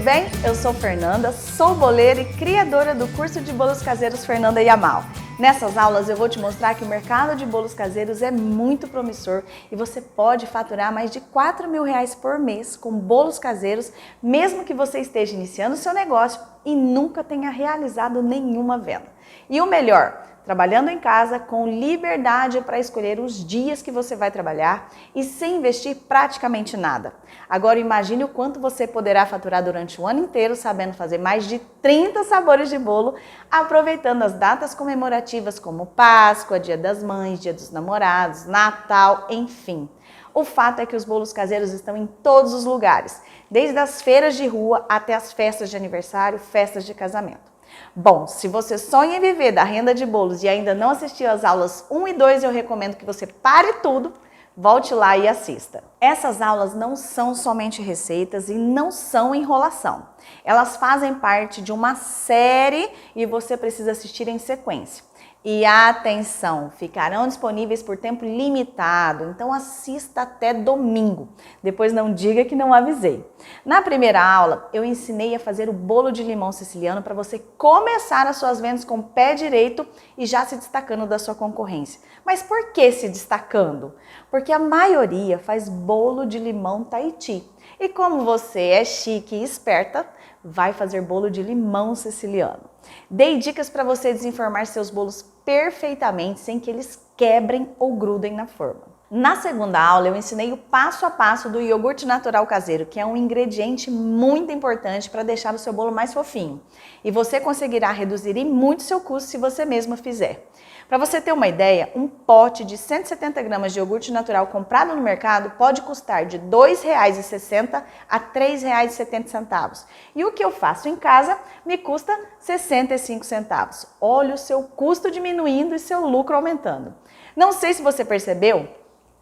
bem? Eu sou Fernanda, sou boleira e criadora do curso de bolos caseiros Fernanda Yamal. Nessas aulas eu vou te mostrar que o mercado de bolos caseiros é muito promissor e você pode faturar mais de R$ 4.000 por mês com bolos caseiros, mesmo que você esteja iniciando seu negócio e nunca tenha realizado nenhuma venda. E o melhor, trabalhando em casa com liberdade para escolher os dias que você vai trabalhar e sem investir praticamente nada. Agora imagine o quanto você poderá faturar durante o ano inteiro sabendo fazer mais de 30 sabores de bolo, aproveitando as datas comemorativas como Páscoa, Dia das Mães, Dia dos Namorados, Natal, enfim. O fato é que os bolos caseiros estão em todos os lugares, desde as feiras de rua até as festas de aniversário, festas de casamento. Bom, se você sonha em viver da renda de bolos e ainda não assistiu às aulas 1 e 2, eu recomendo que você pare tudo, volte lá e assista. Essas aulas não são somente receitas e não são enrolação. Elas fazem parte de uma série e você precisa assistir em sequência. E atenção, ficarão disponíveis por tempo limitado, então assista até domingo. Depois não diga que não avisei. Na primeira aula, eu ensinei a fazer o bolo de limão siciliano para você começar as suas vendas com o pé direito e já se destacando da sua concorrência. Mas por que se destacando? Porque a maioria faz bolo de limão Tahiti. E como você é chique e esperta, vai fazer bolo de limão siciliano. Dei dicas para você desenformar seus bolos perfeitamente sem que eles quebrem ou grudem na forma. Na segunda aula eu ensinei o passo a passo do iogurte natural caseiro, que é um ingrediente muito importante para deixar o seu bolo mais fofinho. E você conseguirá reduzir em muito seu custo se você mesma fizer. Para você ter uma ideia, um pote de 170 gramas de iogurte natural comprado no mercado pode custar de R$ 2,60 a R$ 3,70. E o que eu faço em casa me custa 65 centavos. Olha o seu custo diminuindo e seu lucro aumentando. Não sei se você percebeu,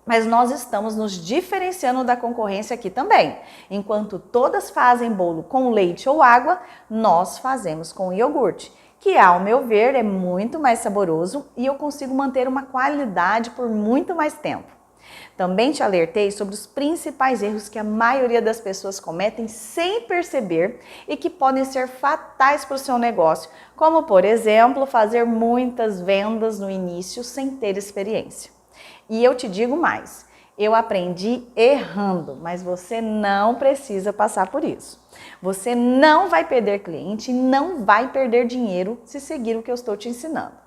mas nós estamos nos diferenciando da concorrência aqui também. Enquanto todas fazem bolo com leite ou água, nós fazemos com iogurte, que ao meu ver é muito mais saboroso e eu consigo manter uma qualidade por muito mais tempo. Também te alertei sobre os principais erros que a maioria das pessoas cometem sem perceber e que podem ser fatais para o seu negócio, como por exemplo, fazer muitas vendas no início sem ter experiência. E eu te digo mais, eu aprendi errando, mas você não precisa passar por isso. Você não vai perder cliente e não vai perder dinheiro se seguir o que eu estou te ensinando.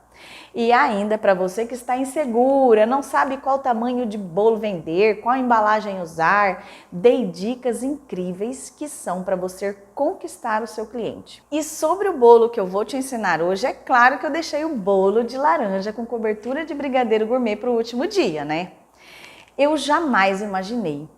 E ainda para você que está insegura, não sabe qual tamanho de bolo vender, qual embalagem usar, dei dicas incríveis que são para você conquistar o seu cliente. E sobre o bolo que eu vou te ensinar hoje, é claro que eu deixei o bolo de laranja com cobertura de brigadeiro gourmet para o último dia, né? Eu jamais imaginei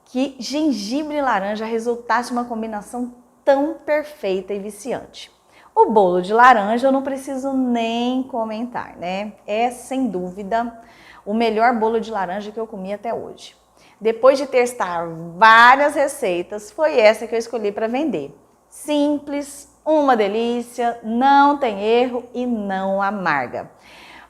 que gengibre e laranja resultasse uma combinação tão perfeita e viciante. O bolo de laranja eu não preciso nem comentar, né? É sem dúvida o melhor bolo de laranja que eu comi até hoje. Depois de testar várias receitas, foi essa que eu escolhi para vender. Simples, uma delícia, não tem erro e não amarga.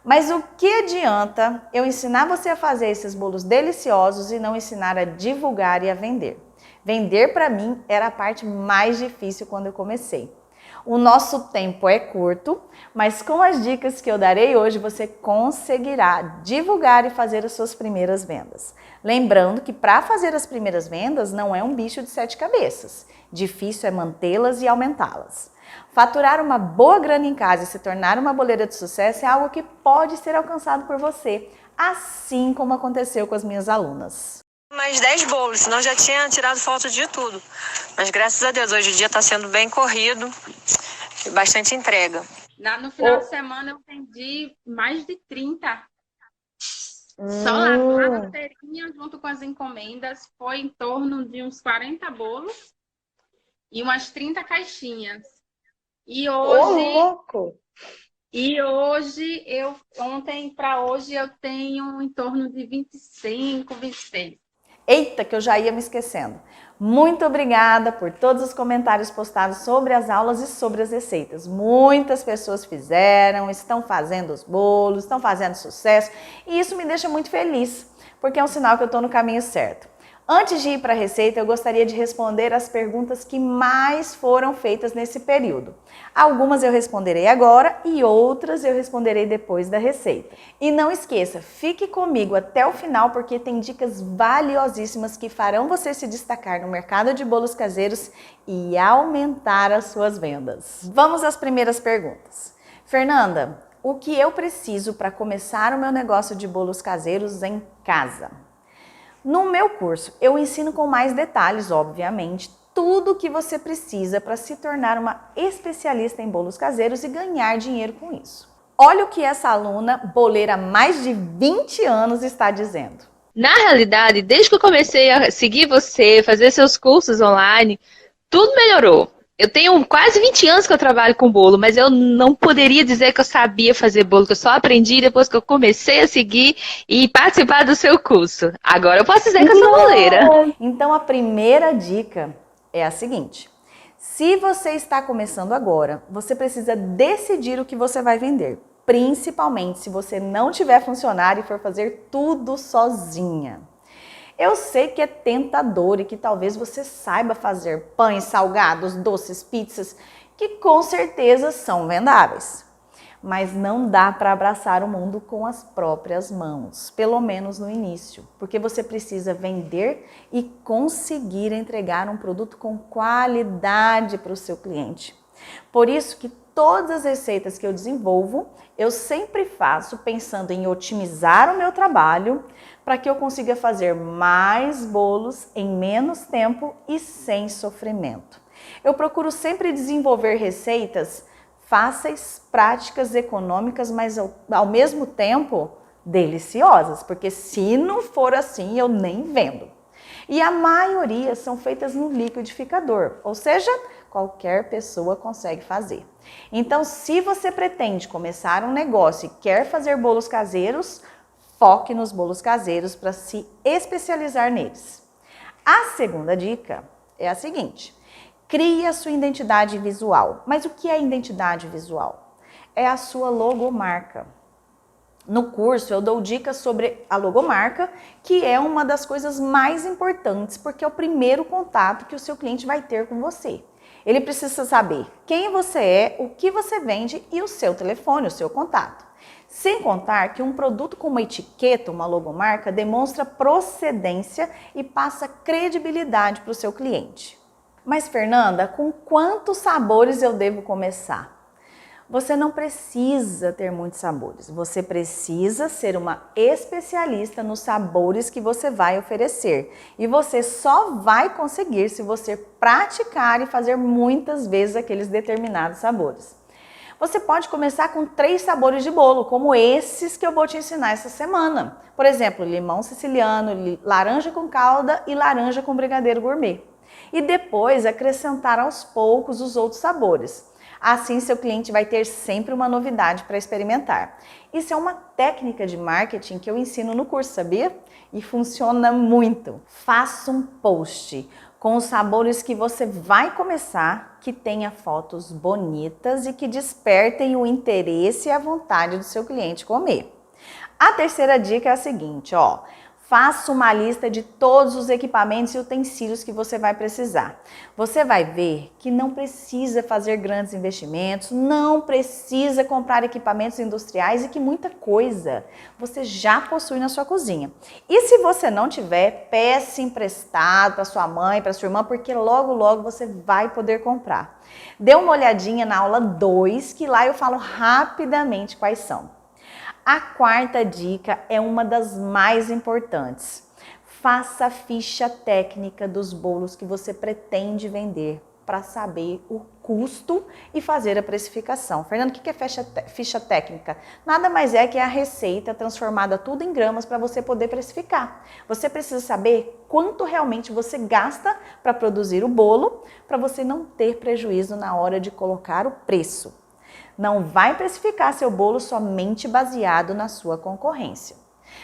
Mas o que adianta eu ensinar você a fazer esses bolos deliciosos e não ensinar a divulgar e a vender? Vender para mim era a parte mais difícil quando eu comecei. O nosso tempo é curto, mas com as dicas que eu darei hoje você conseguirá divulgar e fazer as suas primeiras vendas. Lembrando que para fazer as primeiras vendas não é um bicho de 7 cabeças. Difícil é mantê-las e aumentá-las. Faturar uma boa grana em casa e se tornar uma boleira de sucesso é algo que pode ser alcançado por você, assim como aconteceu com as minhas alunas. Mais 10 bolos, senão já tinha tirado foto de tudo. Mas graças a Deus, hoje o dia está sendo bem corrido e bastante entrega. No final de semana eu vendi mais de 30. Só lá na feirinha, junto com as encomendas, foi em torno de uns 40 bolos e umas 30 caixinhas. E hoje, ontem para hoje, eu tenho em torno de 25, 26. Eita, que eu já ia me esquecendo. Muito obrigada por todos os comentários postados sobre as aulas e sobre as receitas. Muitas pessoas fizeram, estão fazendo os bolos, estão fazendo sucesso e isso me deixa muito feliz, porque é um sinal que eu estou no caminho certo. Antes de ir para a receita, eu gostaria de responder as perguntas que mais foram feitas nesse período. Algumas eu responderei agora e outras eu responderei depois da receita. E não esqueça, fique comigo até o final porque tem dicas valiosíssimas que farão você se destacar no mercado de bolos caseiros e aumentar as suas vendas. Vamos às primeiras perguntas. Fernanda, o que eu preciso para começar o meu negócio de bolos caseiros em casa? No meu curso, eu ensino com mais detalhes, obviamente, tudo o que você precisa para se tornar uma especialista em bolos caseiros e ganhar dinheiro com isso. Olha o que essa aluna, boleira há mais de 20 anos, está dizendo. Na realidade, desde que eu comecei a seguir você, fazer seus cursos online, tudo melhorou. Eu tenho quase 20 anos que eu trabalho com bolo, mas eu não poderia dizer que eu sabia fazer bolo, que eu só aprendi depois que eu comecei a seguir e participar do seu curso. Agora eu posso dizer que eu sou boleira. Então a primeira dica é a seguinte: se você está começando agora, você precisa decidir o que você vai vender, principalmente se você não tiver funcionário e for fazer tudo sozinha. Eu sei que é tentador e que talvez você saiba fazer pães, salgados, doces, pizzas, que com certeza são vendáveis. Mas não dá para abraçar o mundo com as próprias mãos, pelo menos no início, porque você precisa vender e conseguir entregar um produto com qualidade para o seu cliente. Por isso que todas as receitas que eu desenvolvo, eu sempre faço pensando em otimizar o meu trabalho para que eu consiga fazer mais bolos em menos tempo e sem sofrimento. Eu procuro sempre desenvolver receitas fáceis, práticas, econômicas, mas ao mesmo tempo deliciosas, porque se não for assim, eu nem vendo. E a maioria são feitas no liquidificador, ou seja, qualquer pessoa consegue fazer. Então, se você pretende começar um negócio e quer fazer bolos caseiros, foque nos bolos caseiros para se especializar neles. A segunda dica é a seguinte: crie a sua identidade visual. Mas o que é identidade visual? É a sua logomarca. No curso eu dou dicas sobre a logomarca, que é uma das coisas mais importantes, porque é o primeiro contato que o seu cliente vai ter com você. Ele precisa saber quem você é, o que você vende e o seu telefone, o seu contato. Sem contar que um produto com uma etiqueta, uma logomarca, demonstra procedência e passa credibilidade para o seu cliente. Mas Fernanda, com quantos sabores eu devo começar? Você não precisa ter muitos sabores, você precisa ser uma especialista nos sabores que você vai oferecer. E você só vai conseguir se você praticar e fazer muitas vezes aqueles determinados sabores. Você pode começar com 3 sabores de bolo, como esses que eu vou te ensinar essa semana. Por exemplo, limão siciliano, laranja com calda e laranja com brigadeiro gourmet. E depois acrescentar aos poucos os outros sabores. Assim, seu cliente vai ter sempre uma novidade para experimentar. Isso é uma técnica de marketing que eu ensino no curso, sabia? E funciona muito. Faça um post com os sabores que você vai começar, que tenha fotos bonitas e que despertem o interesse e a vontade do seu cliente comer. A terceira dica é a seguinte, ó. Faça uma lista de todos os equipamentos e utensílios que você vai precisar. Você vai ver que não precisa fazer grandes investimentos, não precisa comprar equipamentos industriais e que muita coisa você já possui na sua cozinha. E se você não tiver, peça emprestado para sua mãe, para sua irmã, porque logo logo você vai poder comprar. Dê uma olhadinha na aula 2, que lá eu falo rapidamente quais são. A quarta dica é uma das mais importantes. Faça a ficha técnica dos bolos que você pretende vender para saber o custo e fazer a precificação. Fernando, o que é ficha técnica? Nada mais é que a receita transformada tudo em gramas para você poder precificar. Você precisa saber quanto realmente você gasta para produzir o bolo, para você não ter prejuízo na hora de colocar o preço. Não vai precificar seu bolo somente baseado na sua concorrência.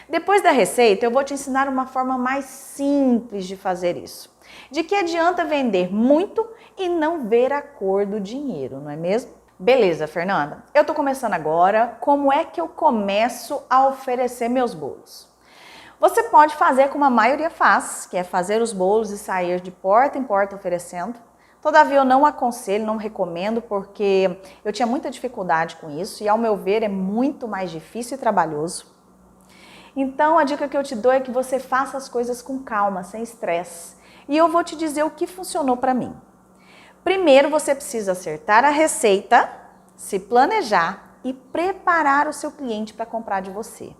Depois da receita, eu vou te ensinar uma forma mais simples de fazer isso. De que adianta vender muito e não ver a cor do dinheiro, não é mesmo? Beleza, Fernanda. Eu tô começando agora. Como é que eu começo a oferecer meus bolos? Você pode fazer como a maioria faz, que é fazer os bolos e sair de porta em porta oferecendo. Todavia, eu não aconselho, não recomendo, porque eu tinha muita dificuldade com isso e, ao meu ver, é muito mais difícil e trabalhoso. Então, a dica que eu te dou é que você faça as coisas com calma, sem estresse. E eu vou te dizer o que funcionou para mim. Primeiro, você precisa acertar a receita, se planejar e preparar o seu cliente para comprar de você.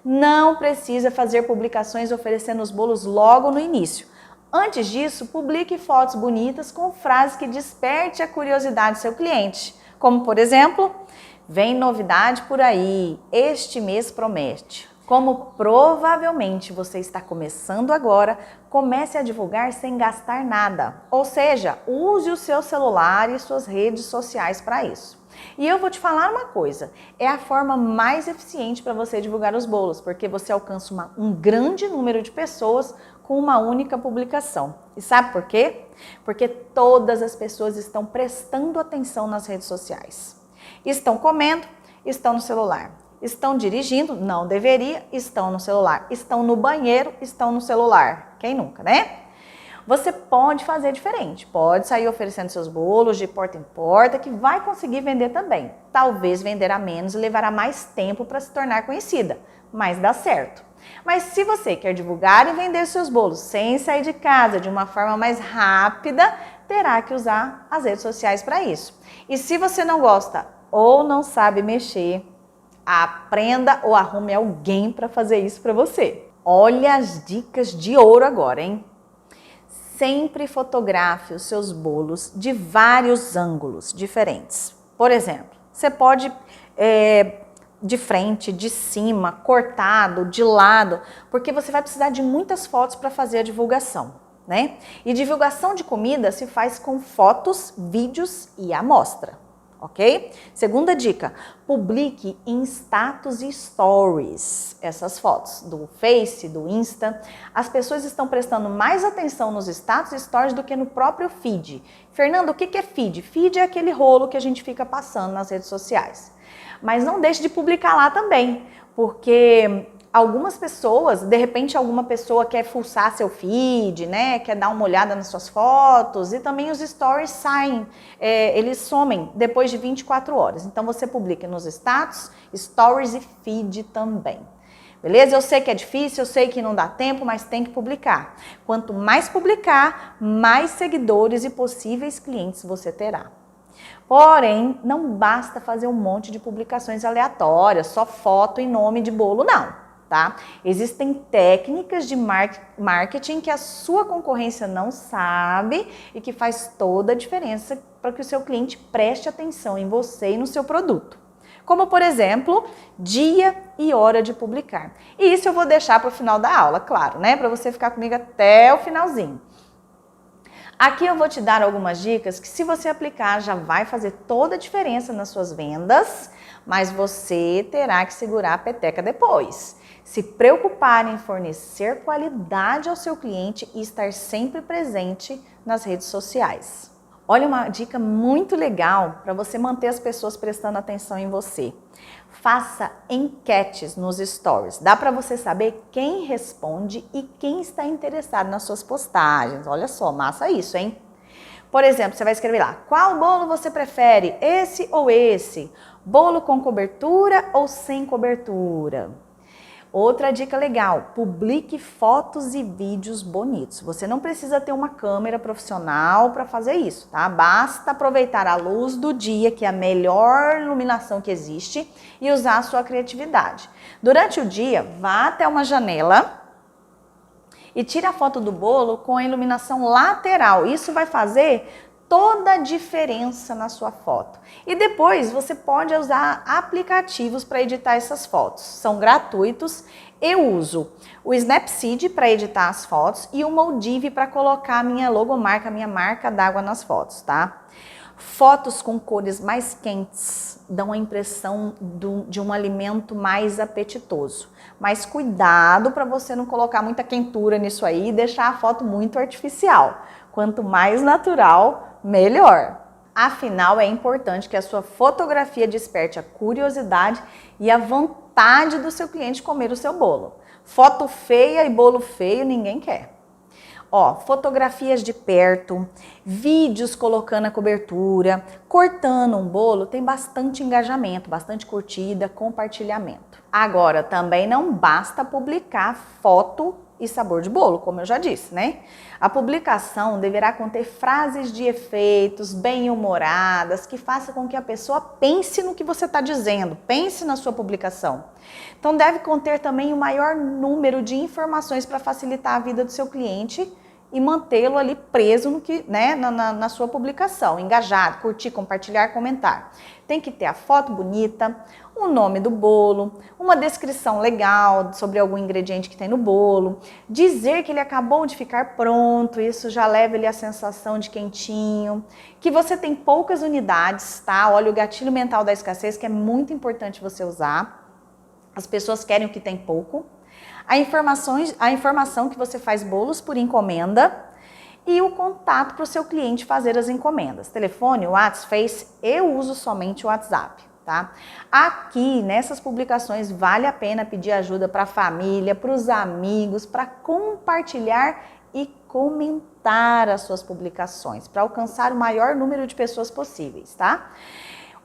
Não precisa fazer publicações oferecendo os bolos logo no início. Antes disso, publique fotos bonitas com frases que desperte a curiosidade do seu cliente. Como, por exemplo, vem novidade por aí, este mês promete. Como provavelmente você está começando agora, comece a divulgar sem gastar nada. Ou seja, use o seu celular e suas redes sociais para isso. E eu vou te falar uma coisa, é a forma mais eficiente para você divulgar os bolos, porque você alcança um grande número de pessoas com uma única publicação. E sabe por quê? Porque todas as pessoas estão prestando atenção nas redes sociais. Estão comendo, estão no celular. Estão dirigindo, não deveria, estão no celular. Estão no banheiro, estão no celular. Quem nunca, né? Você pode fazer diferente, pode sair oferecendo seus bolos de porta em porta, que vai conseguir vender também. Talvez venderá menos e levará mais tempo para se tornar conhecida, mas dá certo. Mas se você quer divulgar e vender seus bolos sem sair de casa de uma forma mais rápida, terá que usar as redes sociais para isso. E se você não gosta ou não sabe mexer, aprenda ou arrume alguém para fazer isso para você. Olha as dicas de ouro agora, hein? Sempre fotografe os seus bolos de vários ângulos diferentes. Por exemplo, você pode de frente, de cima, cortado, de lado, porque você vai precisar de muitas fotos para fazer a divulgação, né? E divulgação de comida se faz com fotos, vídeos e amostra. Ok? Segunda dica, publique em status e stories essas fotos do Face, do Insta. As pessoas estão prestando mais atenção nos status e stories do que no próprio feed. Fernando, o que é feed? Feed é aquele rolo que a gente fica passando nas redes sociais. Mas não deixe de publicar lá também, porque algumas pessoas, de repente alguma pessoa quer fuçar seu feed, né? Quer dar uma olhada nas suas fotos e também os stories saem, eles somem depois de 24 horas. Então você publica nos status, stories e feed também. Beleza? Eu sei que é difícil, eu sei que não dá tempo, mas tem que publicar. Quanto mais publicar, mais seguidores e possíveis clientes você terá. Porém, não basta fazer um monte de publicações aleatórias, só foto e nome de bolo, não. Tá? Existem técnicas de marketing que a sua concorrência não sabe e que faz toda a diferença para que o seu cliente preste atenção em você e no seu produto. Como, por exemplo, dia e hora de publicar. E isso eu vou deixar para o final da aula, claro, né? Para você ficar comigo até o finalzinho. Aqui eu vou te dar algumas dicas que, se você aplicar, já vai fazer toda a diferença nas suas vendas, mas você terá que segurar a peteca depois. Se preocupar em fornecer qualidade ao seu cliente e estar sempre presente nas redes sociais. Olha uma dica muito legal para você manter as pessoas prestando atenção em você. Faça enquetes nos stories. Dá para você saber quem responde e quem está interessado nas suas postagens. Olha só, massa isso, hein? Por exemplo, você vai escrever lá, qual bolo você prefere? Esse ou esse? Bolo com cobertura ou sem cobertura? Outra dica legal, publique fotos e vídeos bonitos. Você não precisa ter uma câmera profissional para fazer isso, tá? Basta aproveitar a luz do dia, que é a melhor iluminação que existe, e usar a sua criatividade. Durante o dia, vá até uma janela e tire a foto do bolo com a iluminação lateral. Isso vai fazer toda a diferença na sua foto. E depois você pode usar aplicativos para editar essas fotos. São gratuitos. Eu uso o Snapseed para editar as fotos e o Moldive para colocar a minha logomarca, a minha marca d'água nas fotos, tá? Fotos com cores mais quentes dão a impressão de um alimento mais apetitoso. Mas cuidado para você não colocar muita quentura nisso aí e deixar a foto muito artificial. Quanto mais natural, melhor. Afinal, é importante que a sua fotografia desperte a curiosidade e a vontade vontade do seu cliente comer o seu bolo. Foto feia e bolo feio ninguém quer. Ó, fotografias de perto, vídeos colocando a cobertura, cortando um bolo, tem bastante engajamento, bastante curtida, compartilhamento. Agora, também não basta publicar foto e sabor de bolo, como eu já disse, né? A publicação deverá conter frases de efeitos, bem-humoradas, que façam com que a pessoa pense no que você está dizendo, pense na sua publicação. Então, deve conter também o maior número de informações para facilitar a vida do seu cliente e mantê-lo ali preso no que, né, na sua publicação, engajado, curtir, compartilhar, comentar. Tem que ter a foto bonita, o nome do bolo, uma descrição legal sobre algum ingrediente que tem no bolo, dizer que ele acabou de ficar pronto, isso já leva ele a sensação de quentinho, que você tem poucas unidades, tá? Olha o gatilho mental da escassez, que é muito importante você usar. As pessoas querem o que tem pouco. A informação que você faz bolos por encomenda e o contato para o seu cliente fazer as encomendas. Telefone, WhatsApp, Face, eu uso somente o WhatsApp, tá? Aqui, nessas publicações, vale a pena pedir ajuda para a família, para os amigos, para compartilhar e comentar as suas publicações, para alcançar o maior número de pessoas possíveis, tá?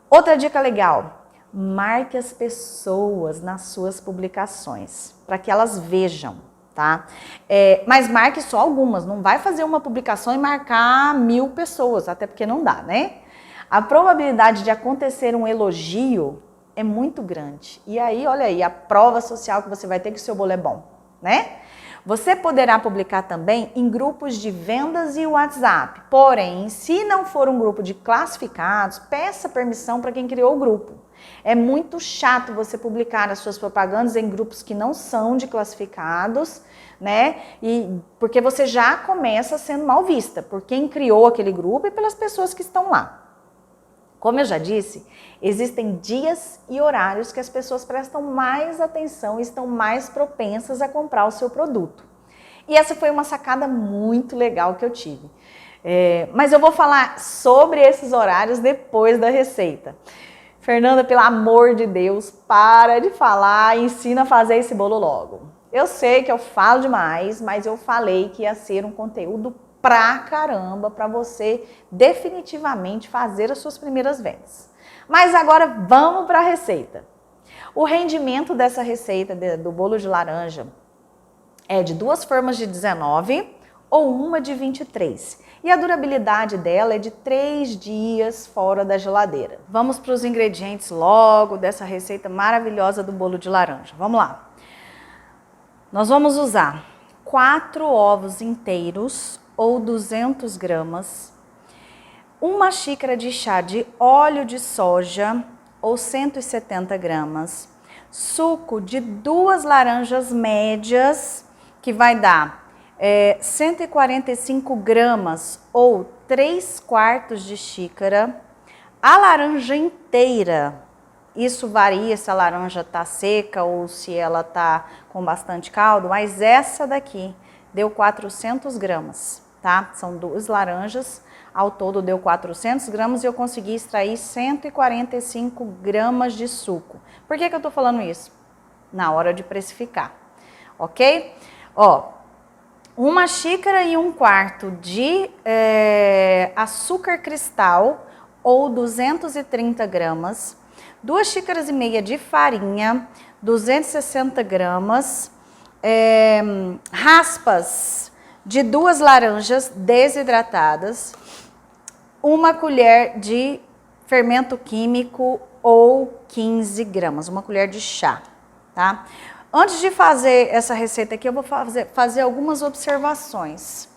Outra dica legal. Marque as pessoas nas suas publicações, para que elas vejam, tá? Mas marque só algumas, não vai fazer uma publicação e marcar 1000 pessoas, até porque não dá, né? A probabilidade de acontecer um elogio é muito grande. E aí, olha aí, a prova social que você vai ter que o seu bolo é bom, né? Você poderá publicar também em grupos de vendas e WhatsApp. Porém, se não for um grupo de classificados, peça permissão para quem criou o grupo. É muito chato você publicar as suas propagandas em grupos que não são de classificados, né? E porque você já começa sendo mal vista por quem criou aquele grupo e pelas pessoas que estão lá. Como eu já disse, existem dias e horários que as pessoas prestam mais atenção e estão mais propensas a comprar o seu produto. E essa foi uma sacada muito legal que eu tive. Mas eu vou falar sobre esses horários depois da receita. Fernanda, pelo amor de Deus, para de falar e ensina a fazer esse bolo logo. Eu sei que eu falo demais, mas eu falei que ia ser um conteúdo pra caramba para você definitivamente fazer as suas primeiras vendas. Mas agora vamos para a receita. O rendimento dessa receita do bolo de laranja é de 2 formas de 19 ou uma de 23. E a durabilidade dela é de 3 dias fora da geladeira. Vamos para os ingredientes logo dessa receita maravilhosa do bolo de laranja. Vamos lá. Nós vamos usar 4 ovos inteiros ou 200 gramas, 1 xícara de chá de óleo de soja ou 170 gramas, suco de 2 laranjas médias, que vai dar 145 gramas ou 3/4 de xícara, a laranja inteira. Isso varia se a laranja tá seca ou se ela tá com bastante caldo, mas essa daqui deu 400 gramas, tá? São 2 laranjas, ao todo deu 400 gramas e eu consegui extrair 145 gramas de suco. Por que eu tô falando isso? Na hora de precificar, ok? Ó, 1 xícara e 1/4 de açúcar cristal ou 230 gramas, 2 xícaras e meia de farinha, 260 gramas, raspas de 2 laranjas desidratadas, 1 colher de fermento químico ou 15 gramas, 1 colher de chá, tá? Antes de fazer essa receita aqui, eu vou fazer algumas observações.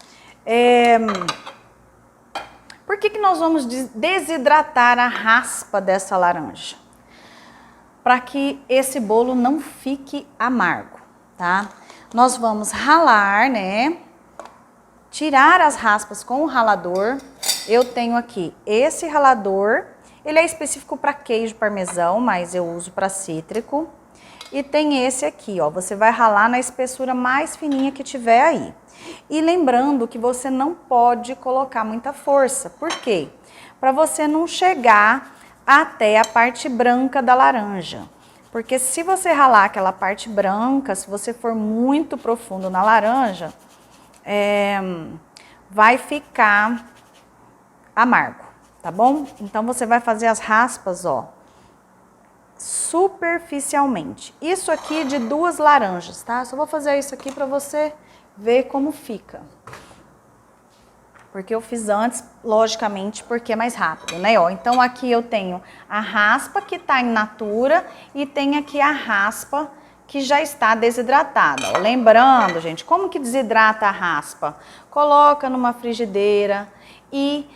Por que nós vamos desidratar a raspa dessa laranja? Para que esse bolo não fique amargo, tá? Nós vamos ralar, né? Tirar as raspas com o ralador. Eu tenho aqui esse ralador. Ele é específico para queijo parmesão, mas eu uso para cítrico. E tem esse aqui, ó, você vai ralar na espessura mais fininha que tiver aí. E lembrando que você não pode colocar muita força. Por quê? Para você não chegar até a parte branca da laranja. Porque se você ralar aquela parte branca, se você for muito profundo na laranja, vai ficar amargo, tá bom? Então você vai fazer as raspas, ó, superficialmente. Isso aqui de 2 laranjas, tá? Só vou fazer isso aqui pra você ver como fica. Porque eu fiz antes, logicamente, porque é mais rápido, né? Ó, então aqui eu tenho a raspa que tá in natura e tem aqui a raspa que já está desidratada. Ó, lembrando, gente, como que desidrata a raspa? Coloca numa frigideira e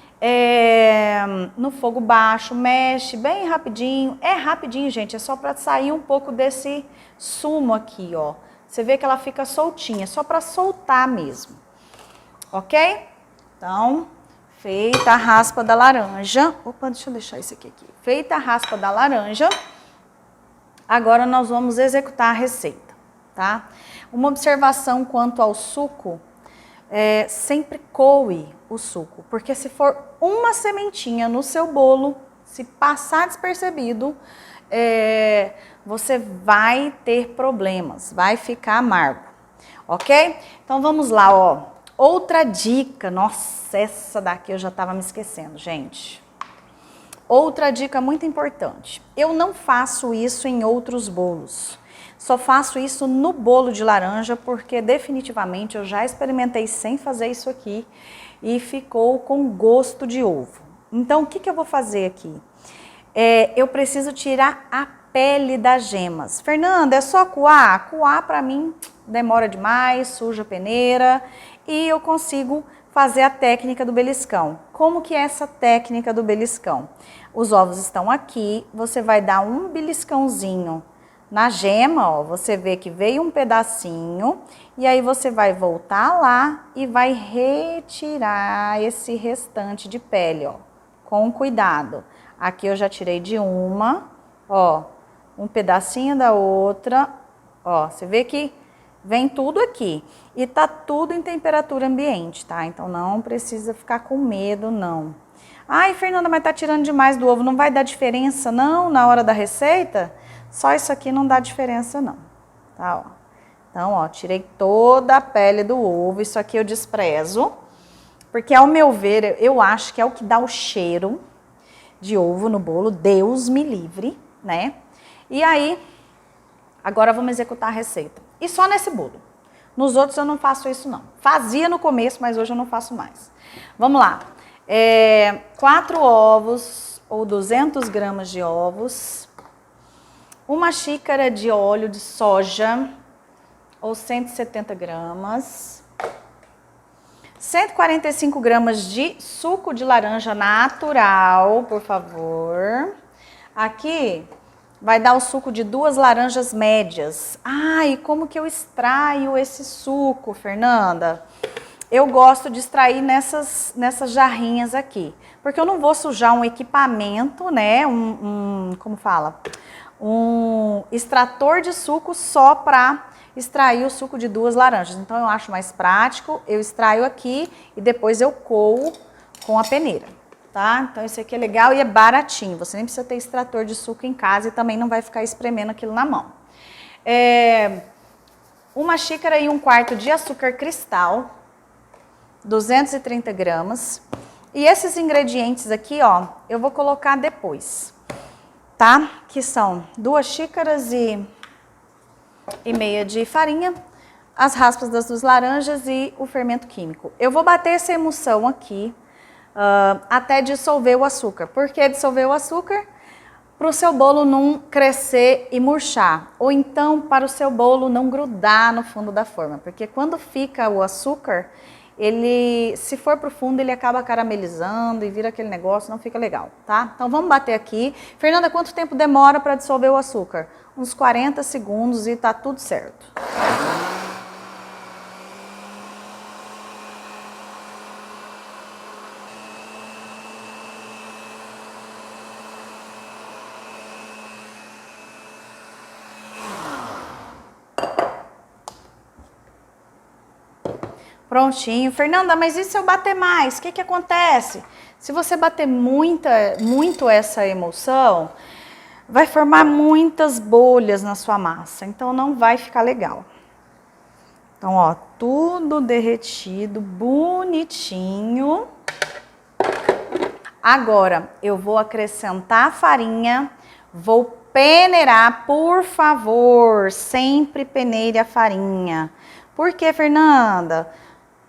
no fogo baixo, mexe bem rapidinho. É rapidinho, gente, é só para sair um pouco desse sumo aqui, ó. Você vê que ela fica soltinha, só para soltar mesmo, ok? Então, feita a raspa da laranja. Opa, deixa eu deixar isso aqui. Feita a raspa da laranja, agora nós vamos executar a receita, tá? Uma observação quanto ao suco, sempre coe o suco, porque se for uma sementinha no seu bolo, se passar despercebido, você vai ter problemas, vai ficar amargo, ok? Então vamos lá, ó. Outra dica, nossa, essa daqui eu já estava me esquecendo, gente. Outra dica muito importante, eu não faço isso em outros bolos. Só faço isso no bolo de laranja porque definitivamente eu já experimentei sem fazer isso aqui e ficou com gosto de ovo. Então o que eu vou fazer aqui? Eu preciso tirar a pele das gemas. Fernanda, é só coar? Coar para mim demora demais, suja a peneira e eu consigo fazer a técnica do beliscão. Como que é essa técnica do beliscão? Os ovos estão aqui, você vai dar um beliscãozinho na gema, ó, você vê que veio um pedacinho e aí você vai voltar lá e vai retirar esse restante de pele, ó, com cuidado. Aqui eu já tirei de uma, ó, um pedacinho da outra, ó, você vê que vem tudo aqui e tá tudo em temperatura ambiente, tá? Então não precisa ficar com medo, não. Ai, Fernanda, mas tá tirando demais do ovo, não vai dar diferença não na hora da receita? Só isso aqui não dá diferença não, tá? Ó. Então, ó, tirei toda a pele do ovo, isso aqui eu desprezo, porque ao meu ver, eu acho que é o que dá o cheiro de ovo no bolo, Deus me livre, né? E aí, agora vamos executar a receita. E só nesse bolo. Nos outros eu não faço isso não. Fazia no começo, mas hoje eu não faço mais. Vamos lá. 4 ovos ou 200 gramas de ovos. 1 xícara de óleo de soja ou 170 gramas. 145 gramas de suco de laranja natural, por favor. Aqui vai dar o suco de 2 laranjas médias. Ah, e como que eu extraio esse suco, Fernanda? Eu gosto de extrair nessas jarrinhas aqui, porque eu não vou sujar um equipamento, né, como fala? Um extrator de suco só para extrair o suco de 2 laranjas. Então eu acho mais prático, eu extraio aqui e depois eu coo com a peneira. Tá? Então isso aqui é legal e é baratinho, você nem precisa ter extrator de suco em casa e também não vai ficar espremendo aquilo na mão. 1 xícara e 1/4 de açúcar cristal, 230 gramas. E esses ingredientes aqui, ó, eu vou colocar depois, tá? Que são 2 xícaras e meia de farinha, as raspas das 2 laranjas e o fermento químico. Eu vou bater essa emulsão aqui, até dissolver o açúcar. Por que dissolver o açúcar? Para o seu bolo não crescer e murchar. Ou então para o seu bolo não grudar no fundo da forma. Porque quando fica o açúcar, ele, se for para o fundo, ele acaba caramelizando e vira aquele negócio, não fica legal, tá? Então vamos bater aqui. Fernanda, quanto tempo demora para dissolver o açúcar? Uns 40 segundos e tá tudo certo. Prontinho. Fernanda, mas e se eu bater mais? O que acontece? Se você bater muito essa emulsão, vai formar muitas bolhas na sua massa, então não vai ficar legal. Então, ó, tudo derretido, bonitinho. Agora, eu vou acrescentar a farinha, vou peneirar, por favor, sempre peneire a farinha. Por que, Fernanda?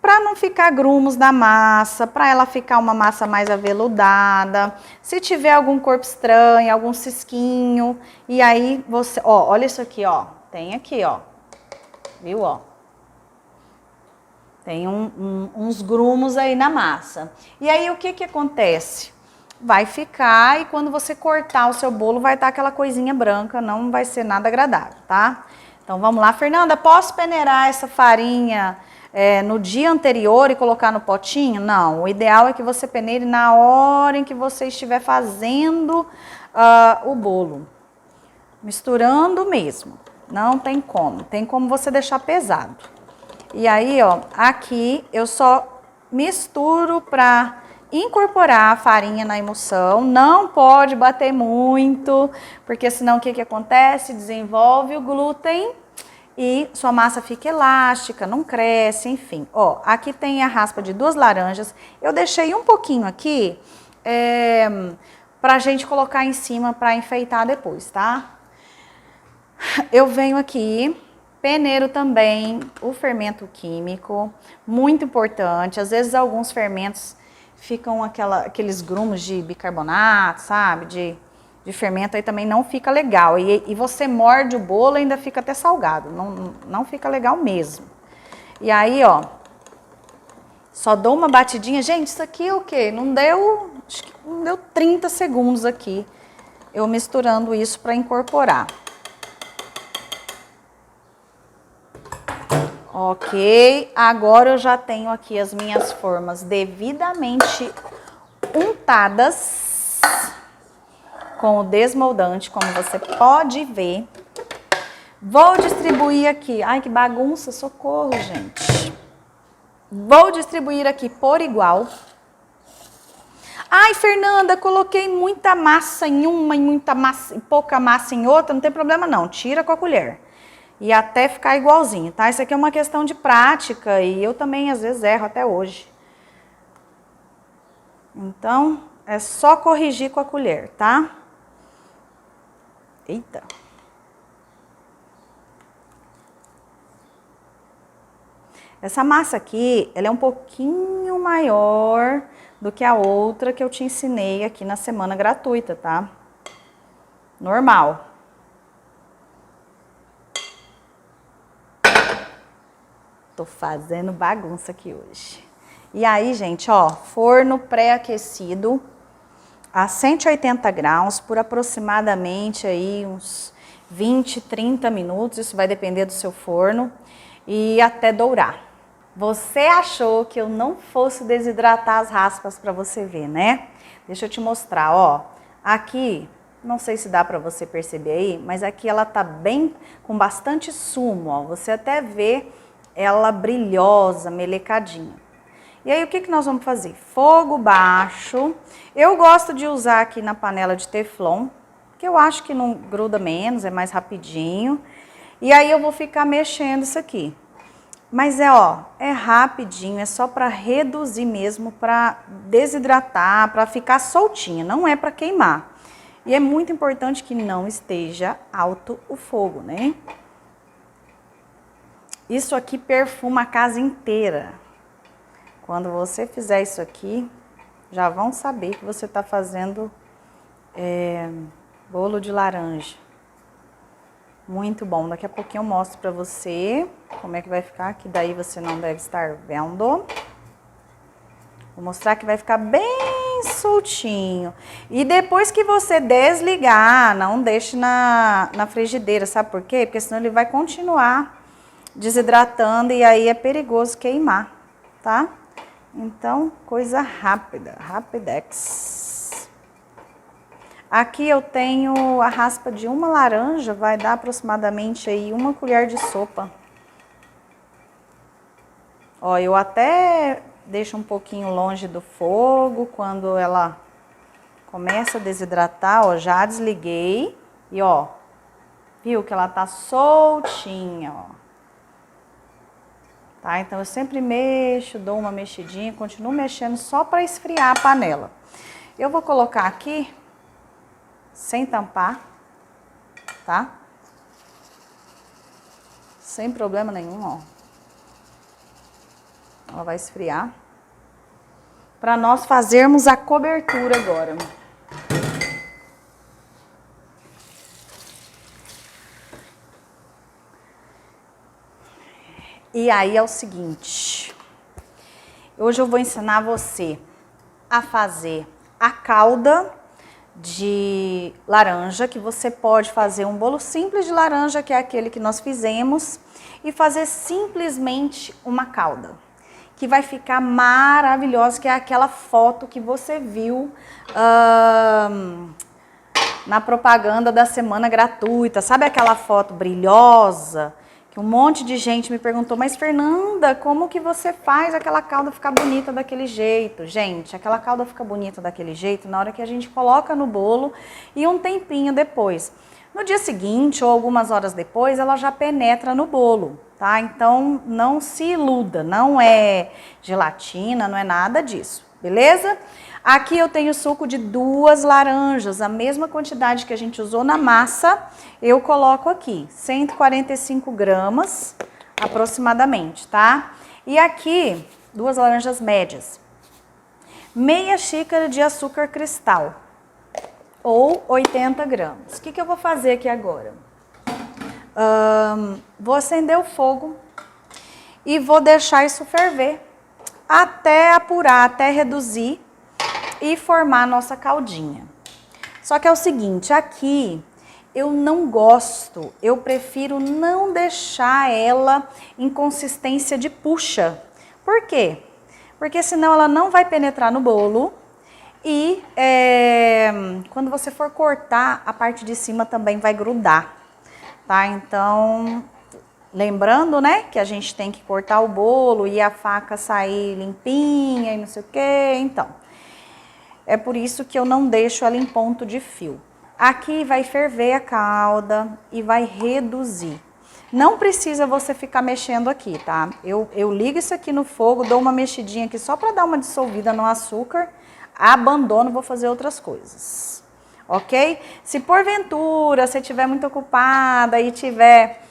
Para não ficar grumos na massa, para ela ficar uma massa mais aveludada. Se tiver algum corpo estranho, algum cisquinho, e aí você, ó, olha isso aqui, ó, tem aqui, ó, viu, ó. Tem uns grumos aí na massa. E aí o que que acontece? Vai ficar e quando você cortar o seu bolo vai estar aquela coisinha branca, não vai ser nada agradável, tá? Então vamos lá, Fernanda, posso peneirar essa farinha no dia anterior e colocar no potinho? Não, o ideal é que você peneire na hora em que você estiver fazendo o bolo. Misturando mesmo, não tem como você deixar pesado. E aí, ó, aqui eu só misturo para incorporar a farinha na emulsão. Não pode bater muito, porque senão o que que acontece? Desenvolve o glúten e sua massa fica elástica, não cresce, enfim. Ó, aqui tem a raspa de 2 laranjas. Eu deixei um pouquinho aqui pra gente colocar em cima para enfeitar depois, tá? Eu venho aqui... Peneiro também, o fermento químico, muito importante. Às vezes alguns fermentos ficam aqueles grumos de bicarbonato, sabe? De fermento aí também não fica legal. E você morde o bolo e ainda fica até salgado, não fica legal mesmo. E aí, ó, só dou uma batidinha. Gente, isso aqui é o quê? Acho que não deu 30 segundos aqui, eu misturando isso para incorporar. Ok, agora eu já tenho aqui as minhas formas devidamente untadas com o desmoldante, como você pode ver. Vou distribuir aqui, ai que bagunça, socorro, gente. Vou distribuir aqui por igual. Ai, Fernanda, coloquei muita massa em uma e pouca massa em outra, não tem problema não, tira com a colher. E até ficar igualzinho, tá? Isso aqui é uma questão de prática e eu também às vezes erro até hoje. Então, é só corrigir com a colher, tá? Eita. Essa massa aqui, ela é um pouquinho maior do que a outra que eu te ensinei aqui na semana gratuita, tá? Normal. Tô fazendo bagunça aqui hoje. E aí, gente, ó, forno pré-aquecido a 180 graus por aproximadamente aí uns 20, 30 minutos. Isso vai depender do seu forno e até dourar. Você achou que eu não fosse desidratar as raspas para você ver, né? Deixa eu te mostrar, ó. Aqui, não sei se dá para você perceber aí, mas aqui ela tá bem com bastante sumo, ó. Você até vê ela brilhosa, melecadinha. E aí o que nós vamos fazer? Fogo baixo. Eu gosto de usar aqui na panela de teflon, que eu acho que não gruda menos, é mais rapidinho. E aí eu vou ficar mexendo isso aqui. Mas é rapidinho, é só para reduzir mesmo, para desidratar, para ficar soltinha, não é para queimar. E é muito importante que não esteja alto o fogo, né? Isso aqui perfuma a casa inteira. Quando você fizer isso aqui, já vão saber que você está fazendo bolo de laranja. Muito bom. Daqui a pouquinho eu mostro para você como é que vai ficar, que daí você não deve estar vendo. Vou mostrar que vai ficar bem soltinho. E depois que você desligar, não deixe na frigideira, sabe por quê? Porque senão ele vai continuar desidratando e aí é perigoso queimar, tá? Então, coisa rápida, rapidex. Aqui eu tenho a raspa de uma laranja, vai dar aproximadamente aí 1 colher de sopa. Ó, eu até deixo um pouquinho longe do fogo, quando ela começa a desidratar, ó, já desliguei. E ó, viu que ela tá soltinha, ó. Tá? Então eu sempre mexo, dou uma mexidinha, continuo mexendo só para esfriar a panela. Eu vou colocar aqui, sem tampar, tá? Sem problema nenhum, ó. Ela vai esfriar. Para nós fazermos a cobertura agora. E aí é o seguinte, hoje eu vou ensinar você a fazer a calda de laranja, que você pode fazer um bolo simples de laranja, que é aquele que nós fizemos, e fazer simplesmente uma calda, que vai ficar maravilhosa, que é aquela foto que você viu na propaganda da semana gratuita, sabe aquela foto brilhosa? Que um monte de gente me perguntou, mas Fernanda, como que você faz aquela calda ficar bonita daquele jeito? Gente, aquela calda fica bonita daquele jeito na hora que a gente coloca no bolo e um tempinho depois. No dia seguinte ou algumas horas depois, ela já penetra no bolo, tá? Então, não se iluda, não é gelatina, não é nada disso, beleza? Aqui eu tenho suco de 2 laranjas, a mesma quantidade que a gente usou na massa, eu coloco aqui, 145 gramas aproximadamente, tá? E aqui, 2 laranjas médias, meia xícara de açúcar cristal, ou 80 gramas. O que eu vou fazer aqui agora? Vou acender o fogo e vou deixar isso ferver, até apurar, até reduzir, e formar a nossa caldinha. Só que é o seguinte, aqui eu não gosto, eu prefiro não deixar ela em consistência de puxa. Por quê? Porque senão ela não vai penetrar no bolo e quando você for cortar, a parte de cima também vai grudar, tá? Então, lembrando, né, que a gente tem que cortar o bolo e a faca sair limpinha e não sei o quê, então... É por isso que eu não deixo ela em ponto de fio. Aqui vai ferver a calda e vai reduzir. Não precisa você ficar mexendo aqui, tá? Eu ligo isso aqui no fogo, dou uma mexidinha aqui só para dar uma dissolvida no açúcar, abandono, vou fazer outras coisas, ok? Se porventura você estiver muito ocupada e tiver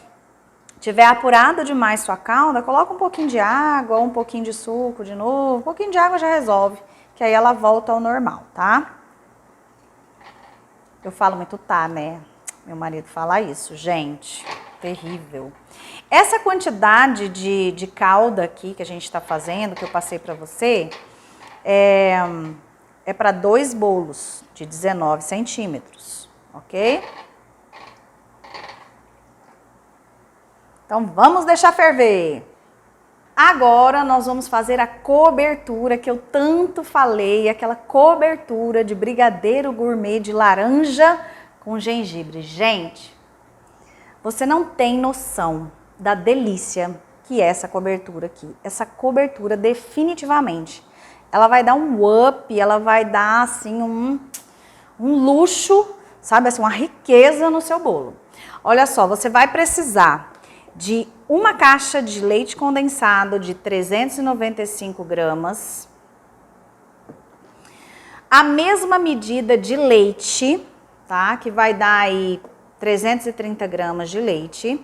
apurado demais sua calda, coloca um pouquinho de água, um pouquinho de suco de novo, um pouquinho de água já resolve. Que aí ela volta ao normal, tá? Eu falo muito tá, né? Meu marido fala isso, gente, terrível. Essa quantidade de calda aqui que a gente tá fazendo, que eu passei pra você, é para 2 bolos de 19 centímetros, ok? Então, vamos deixar ferver. Agora nós vamos fazer a cobertura que eu tanto falei, aquela cobertura de brigadeiro gourmet de laranja com gengibre. Gente, você não tem noção da delícia que é essa cobertura aqui. Essa cobertura definitivamente, ela vai dar um up, ela vai dar assim um luxo, sabe, assim, uma riqueza no seu bolo. Olha só, você vai precisar de uma caixa de leite condensado de 395 gramas, a mesma medida de leite, tá? Que vai dar aí 330 gramas de leite,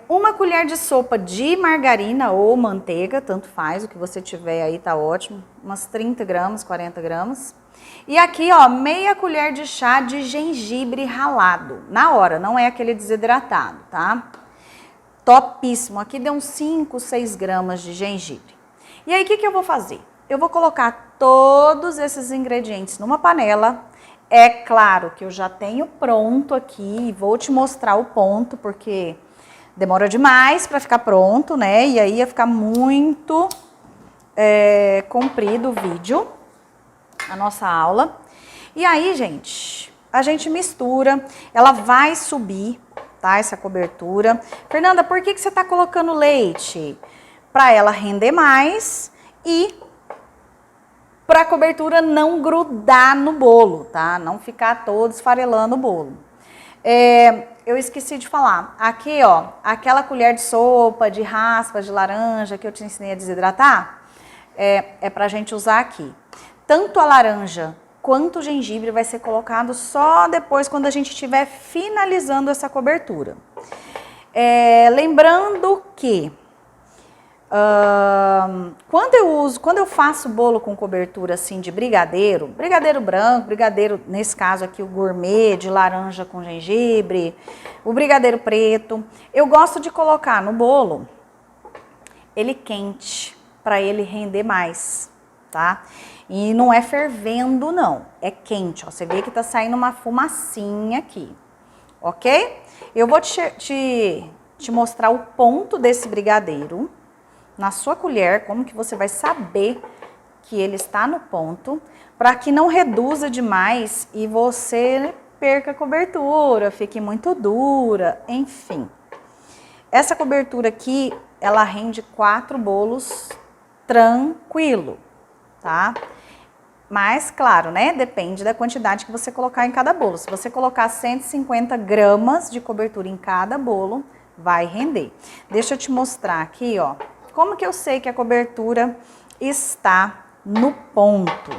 uma colher de sopa de margarina ou manteiga, tanto faz, o que você tiver aí tá ótimo, umas 30 gramas, 40 gramas. E aqui, ó, meia colher de chá de gengibre ralado, na hora, não é aquele desidratado, tá? Topíssimo, aqui deu uns 5, 6 gramas de gengibre. E aí, o que eu vou fazer? Eu vou colocar todos esses ingredientes numa panela. É claro que eu já tenho pronto aqui, e vou te mostrar o ponto, porque demora demais para ficar pronto, né? E aí ia ficar muito comprido o vídeo, a nossa aula. E aí, gente, a gente mistura, ela vai subir, tá? Essa cobertura. Fernanda, por que você tá colocando leite? Para ela render mais e para a cobertura não grudar no bolo, tá? Não ficar todo esfarelando o bolo. Eu esqueci de falar, aqui ó, aquela colher de sopa, de raspas de laranja que eu te ensinei a desidratar, é pra gente usar aqui. Tanto a laranja quanto o gengibre vai ser colocado só depois quando a gente estiver finalizando essa cobertura. Lembrando que quando eu faço bolo com cobertura assim de brigadeiro branco, brigadeiro, nesse caso aqui o gourmet de laranja com gengibre, o brigadeiro preto, eu gosto de colocar no bolo ele quente, para ele render mais, tá? E não é fervendo não, é quente, ó, você vê que tá saindo uma fumacinha aqui, ok? Eu vou te mostrar o ponto desse brigadeiro na sua colher, como que você vai saber que ele está no ponto, para que não reduza demais e você perca a cobertura, fique muito dura, enfim. Essa cobertura aqui, ela rende 4 bolos tranquilo, tá? Mas, claro, né, depende da quantidade que você colocar em cada bolo. Se você colocar 150 gramas de cobertura em cada bolo, vai render. Deixa eu te mostrar aqui, ó. Como que eu sei que a cobertura está no ponto?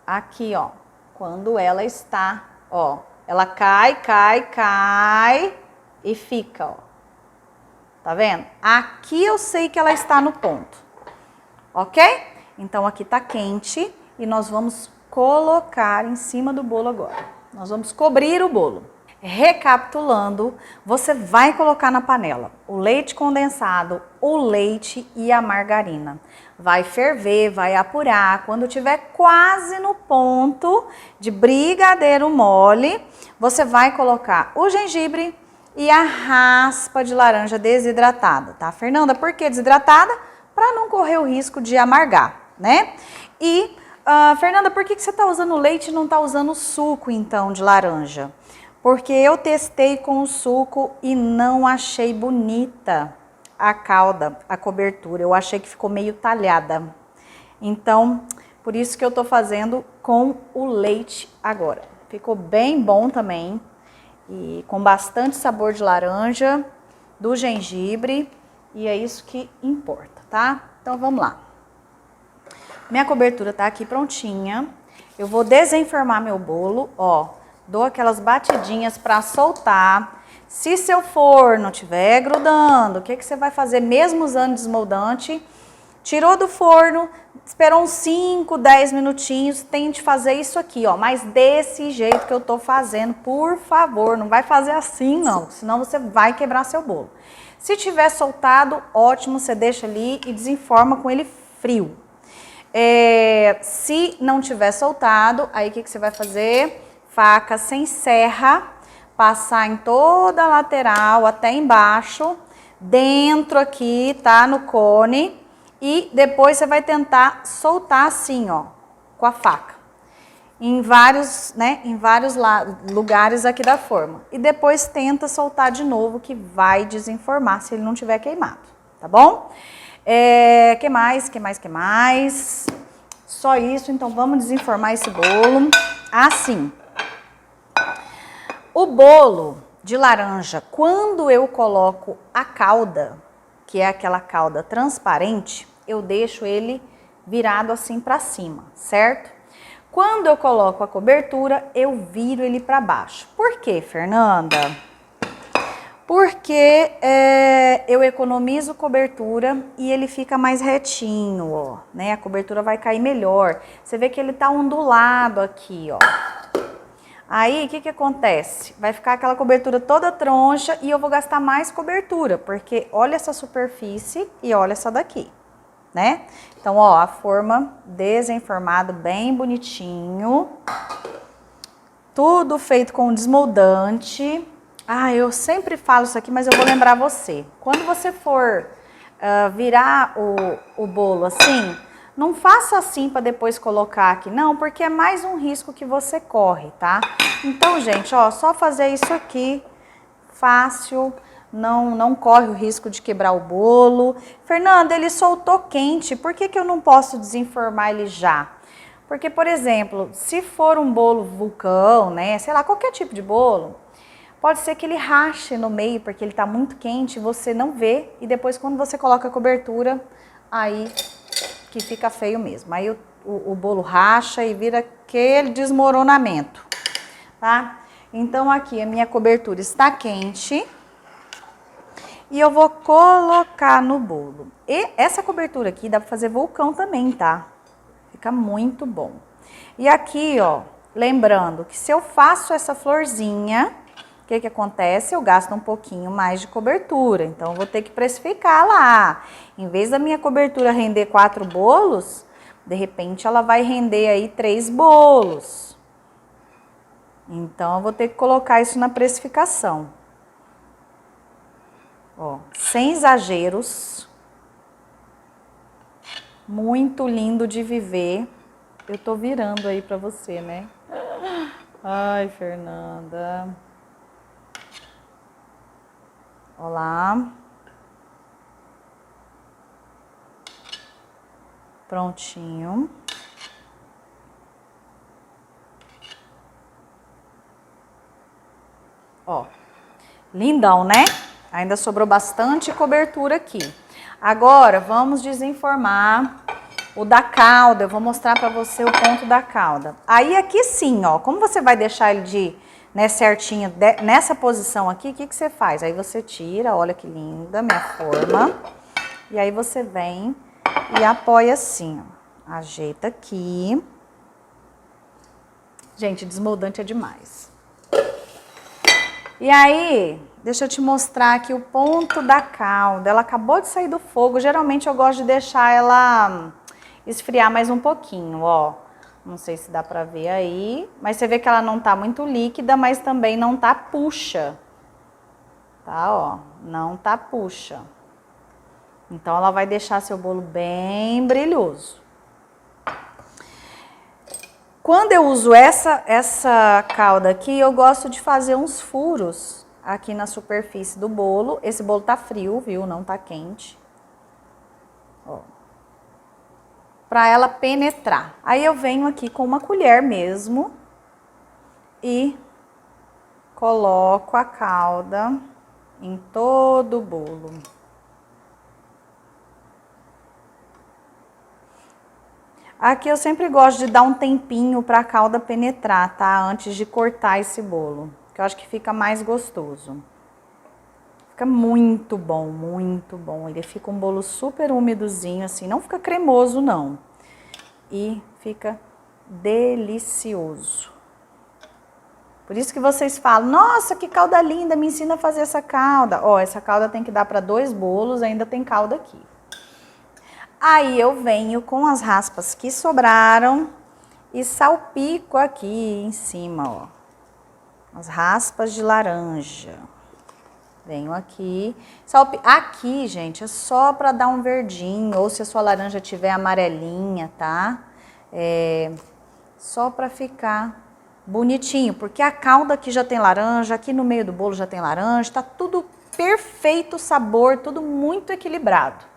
Aqui, ó, quando ela está, ó, ela cai e fica, ó. Tá vendo? Aqui eu sei que ela está no ponto, ok? Então aqui tá quente e nós vamos colocar em cima do bolo agora. Nós vamos cobrir o bolo. Recapitulando, você vai colocar na panela o leite condensado, o leite e a margarina. Vai ferver, vai apurar. Quando tiver quase no ponto de brigadeiro mole, você vai colocar o gengibre e a raspa de laranja desidratada, tá, Fernanda? Por que desidratada? Para não correr o risco de amargar, né? E, Fernanda, por que você tá usando leite e não tá usando suco, então, de laranja? Porque eu testei com o suco e não achei bonita a calda, a cobertura. Eu achei que ficou meio talhada. Então, por isso que eu tô fazendo com o leite agora. Ficou bem bom também. E com bastante sabor de laranja, do gengibre. E é isso que importa, tá? Então, vamos lá. Minha cobertura tá aqui prontinha. Eu vou desenformar meu bolo, ó. Dou aquelas batidinhas para soltar. Se seu forno estiver grudando, o que você vai fazer mesmo usando desmoldante? Tirou do forno, esperou uns 5, 10 minutinhos, tente fazer isso aqui, ó. Mas desse jeito que eu tô fazendo, por favor, não vai fazer assim não, senão você vai quebrar seu bolo. Se tiver soltado, ótimo, você deixa ali e desenforma com ele frio. Se não tiver soltado, aí o que você vai fazer? Faca sem serra, passar em toda a lateral até embaixo, dentro aqui, tá? No cone. E depois você vai tentar soltar assim, ó, com a faca. Em vários, né? Em vários lugares aqui da forma. E depois tenta soltar de novo, que vai desenformar se ele não tiver queimado, tá bom? Que mais? Só isso, então vamos desenformar esse bolo assim. O bolo de laranja, quando eu coloco a calda, que é aquela calda transparente, eu deixo ele virado assim para cima, certo? Quando eu coloco a cobertura, eu viro ele para baixo. Por quê, Fernanda? Porque eu economizo cobertura e ele fica mais retinho, ó, né? A cobertura vai cair melhor. Você vê que ele tá ondulado aqui, ó. Aí, o que acontece? Vai ficar aquela cobertura toda troncha e eu vou gastar mais cobertura, porque olha essa superfície e olha essa daqui, né? Então, ó, a forma desenformado bem bonitinho. Tudo feito com desmoldante. Ah, eu sempre falo isso aqui, mas eu vou lembrar você. Quando você for virar o bolo assim, não faça assim para depois colocar aqui, não, porque é mais um risco que você corre, tá? Então, gente, ó, só fazer isso aqui, fácil, não corre o risco de quebrar o bolo. Fernanda, ele soltou quente, por que eu não posso desenformar ele já? Porque, por exemplo, se for um bolo vulcão, né, sei lá, qualquer tipo de bolo, pode ser que ele rache no meio, porque ele está muito quente, você não vê, e depois quando você coloca a cobertura, aí que fica feio mesmo. Aí o bolo racha e vira aquele desmoronamento, tá? Então aqui a minha cobertura está quente e eu vou colocar no bolo. E essa cobertura aqui dá para fazer vulcão também, tá? Fica muito bom. E aqui, ó, lembrando que se eu faço essa florzinha, o que acontece? Eu gasto um pouquinho mais de cobertura, então eu vou ter que precificar lá. Em vez da minha cobertura render 4 bolos, de repente ela vai render aí 3 bolos. Então eu vou ter que colocar isso na precificação. Ó, sem exageros. Muito lindo de viver. Eu tô virando aí pra você, né? Ai, Fernanda. Olá. Prontinho. Ó, lindão, né? Ainda sobrou bastante cobertura aqui. Agora, vamos desenformar o da calda. Eu vou mostrar pra você o ponto da calda. Aí aqui sim, ó, como você vai deixar ele né, certinho nessa posição aqui, o que você faz? Aí você tira, olha que linda minha forma. E aí você vem e apoia assim, ó. Ajeita aqui. Gente, desmoldante é demais. E aí, deixa eu te mostrar aqui o ponto da calda. Ela acabou de sair do fogo. Geralmente eu gosto de deixar ela esfriar mais um pouquinho, ó. Não sei se dá pra ver aí. Mas você vê que ela não tá muito líquida, mas também não tá puxa. Tá, ó. Não tá puxa. Então ela vai deixar seu bolo bem brilhoso. Quando eu uso essa calda aqui, eu gosto de fazer uns furos aqui na superfície do bolo. Esse bolo tá frio, viu? Não tá quente. Ó. Pra ela penetrar. Aí eu venho aqui com uma colher mesmo e coloco a calda em todo o bolo. Aqui eu sempre gosto de dar um tempinho para a calda penetrar, tá? Antes de cortar esse bolo, que eu acho que fica mais gostoso. Fica muito bom, muito bom. Ele fica um bolo super úmidozinho, assim, não fica cremoso, não. E fica delicioso. Por isso que vocês falam, nossa, que calda linda, me ensina a fazer essa calda. Ó, essa calda tem que dar para 2 bolos, ainda tem calda aqui. Aí eu venho com as raspas que sobraram e salpico aqui em cima, ó. As raspas de laranja. Venho aqui. Aqui, gente, é só para dar um verdinho, ou se a sua laranja tiver amarelinha, tá? Só para ficar bonitinho, porque a calda aqui já tem laranja, aqui no meio do bolo já tem laranja, tá tudo perfeito sabor, tudo muito equilibrado.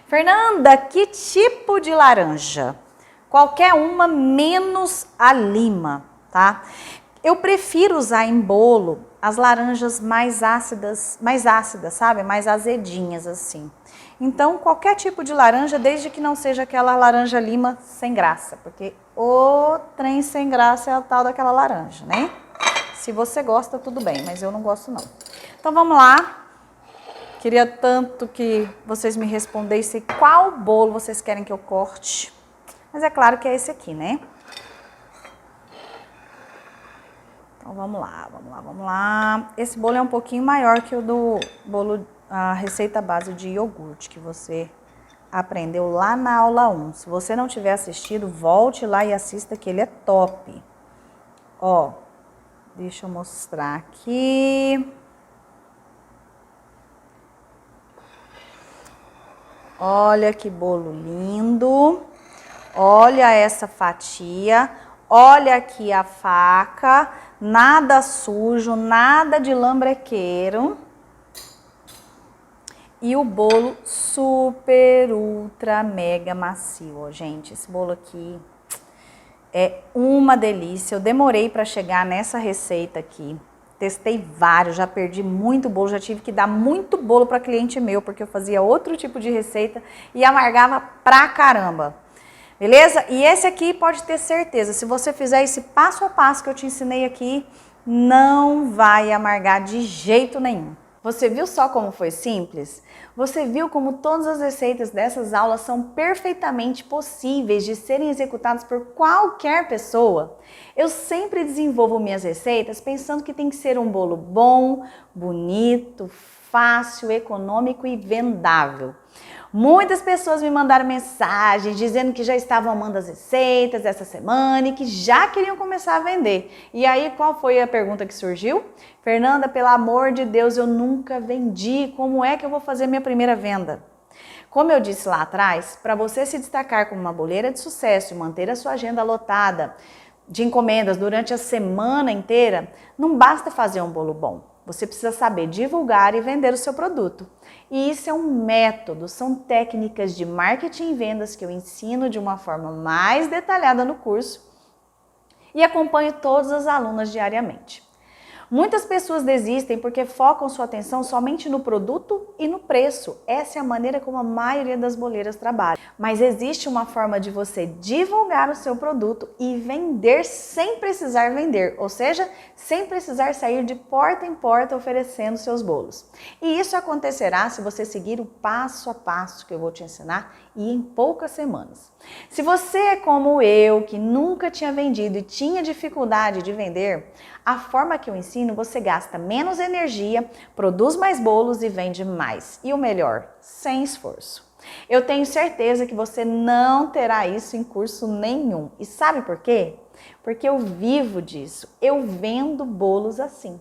Fernanda, que tipo de laranja? Qualquer uma, menos a lima, tá? Eu prefiro usar em bolo as laranjas mais ácidas, sabe? Mais azedinhas, assim. Então, qualquer tipo de laranja, desde que não seja aquela laranja lima sem graça, porque o trem sem graça é a tal daquela laranja, né? Se você gosta, tudo bem, mas eu não gosto não. Então, vamos lá. Queria tanto que vocês me respondessem qual bolo vocês querem que eu corte. Mas é claro que é esse aqui, né? Então, vamos lá, vamos lá, vamos lá. Esse bolo é um pouquinho maior que o do bolo, a receita base de iogurte, que você aprendeu lá na aula 1. Se você não tiver assistido, volte lá e assista, que ele é top. Ó, deixa eu mostrar aqui. Olha que bolo lindo. Olha essa fatia. Olha aqui a faca. Nada sujo, nada de lambrequeiro. E o bolo super, ultra, mega macio, ó, gente. Esse bolo aqui é uma delícia. Eu demorei para chegar nessa receita aqui. Testei vários, já perdi muito bolo, já tive que dar muito bolo para cliente meu, porque eu fazia outro tipo de receita e amargava pra caramba. Beleza? E esse aqui pode ter certeza, se você fizer esse passo a passo que eu te ensinei aqui, não vai amargar de jeito nenhum. Você viu só como foi simples? Você viu como todas as receitas dessas aulas são perfeitamente possíveis de serem executadas por qualquer pessoa? Eu sempre desenvolvo minhas receitas pensando que tem que ser um bolo bom, bonito, fácil, econômico e vendável. Muitas pessoas me mandaram mensagens dizendo que já estavam amando as receitas dessa semana e que já queriam começar a vender. E aí, qual foi a pergunta que surgiu? Fernanda, pelo amor de Deus, eu nunca vendi. Como é que eu vou fazer minha primeira venda? Como eu disse lá atrás, para você se destacar como uma boleira de sucesso e manter a sua agenda lotada de encomendas durante a semana inteira, não basta fazer um bolo bom. Você precisa saber divulgar e vender o seu produto. E isso é um método, são técnicas de marketing e vendas que eu ensino de uma forma mais detalhada no curso e acompanho todas as alunas diariamente. Muitas pessoas desistem porque focam sua atenção somente no produto e no preço. Essa é a maneira como a maioria das boleiras trabalha. Mas existe uma forma de você divulgar o seu produto e vender sem precisar vender, ou seja, sem precisar sair de porta em porta oferecendo seus bolos. E isso acontecerá se você seguir o passo a passo que eu vou te ensinar e em poucas semanas. Se você é como eu, que nunca tinha vendido e tinha dificuldade de vender, a forma que eu ensino, você gasta menos energia, produz mais bolos e vende mais. E o melhor, sem esforço. Eu tenho certeza que você não terá isso em curso nenhum. E sabe por quê? Porque eu vivo disso. Eu vendo bolos assim.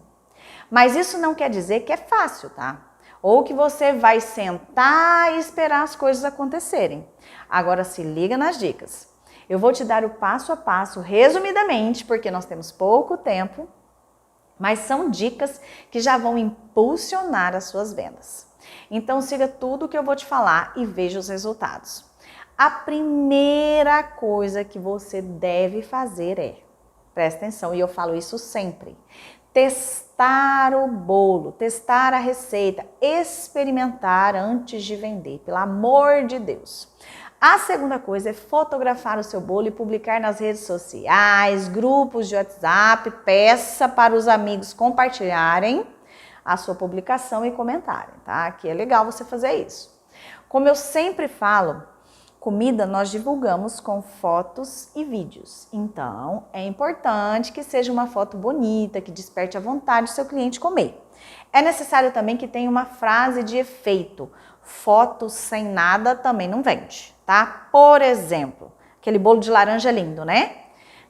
Mas isso não quer dizer que é fácil, tá? Ou que você vai sentar e esperar as coisas acontecerem. Agora se liga nas dicas. Eu vou te dar o passo a passo, resumidamente, porque nós temos pouco tempo, mas são dicas que já vão impulsionar as suas vendas. Então siga tudo o que eu vou te falar e veja os resultados. A primeira coisa que você deve fazer é, presta atenção, e eu falo isso sempre, testar o bolo, testar a receita, experimentar antes de vender, pelo amor de Deus. A segunda coisa é fotografar o seu bolo e publicar nas redes sociais, grupos de WhatsApp, peça para os amigos compartilharem a sua publicação e comentarem, tá? Que é legal você fazer isso. Como eu sempre falo, comida nós divulgamos com fotos e vídeos. Então, é importante que seja uma foto bonita, que desperte a vontade do seu cliente comer. É necessário também que tenha uma frase de efeito. Foto sem nada também não vende, tá? Por exemplo, aquele bolo de laranja lindo, né?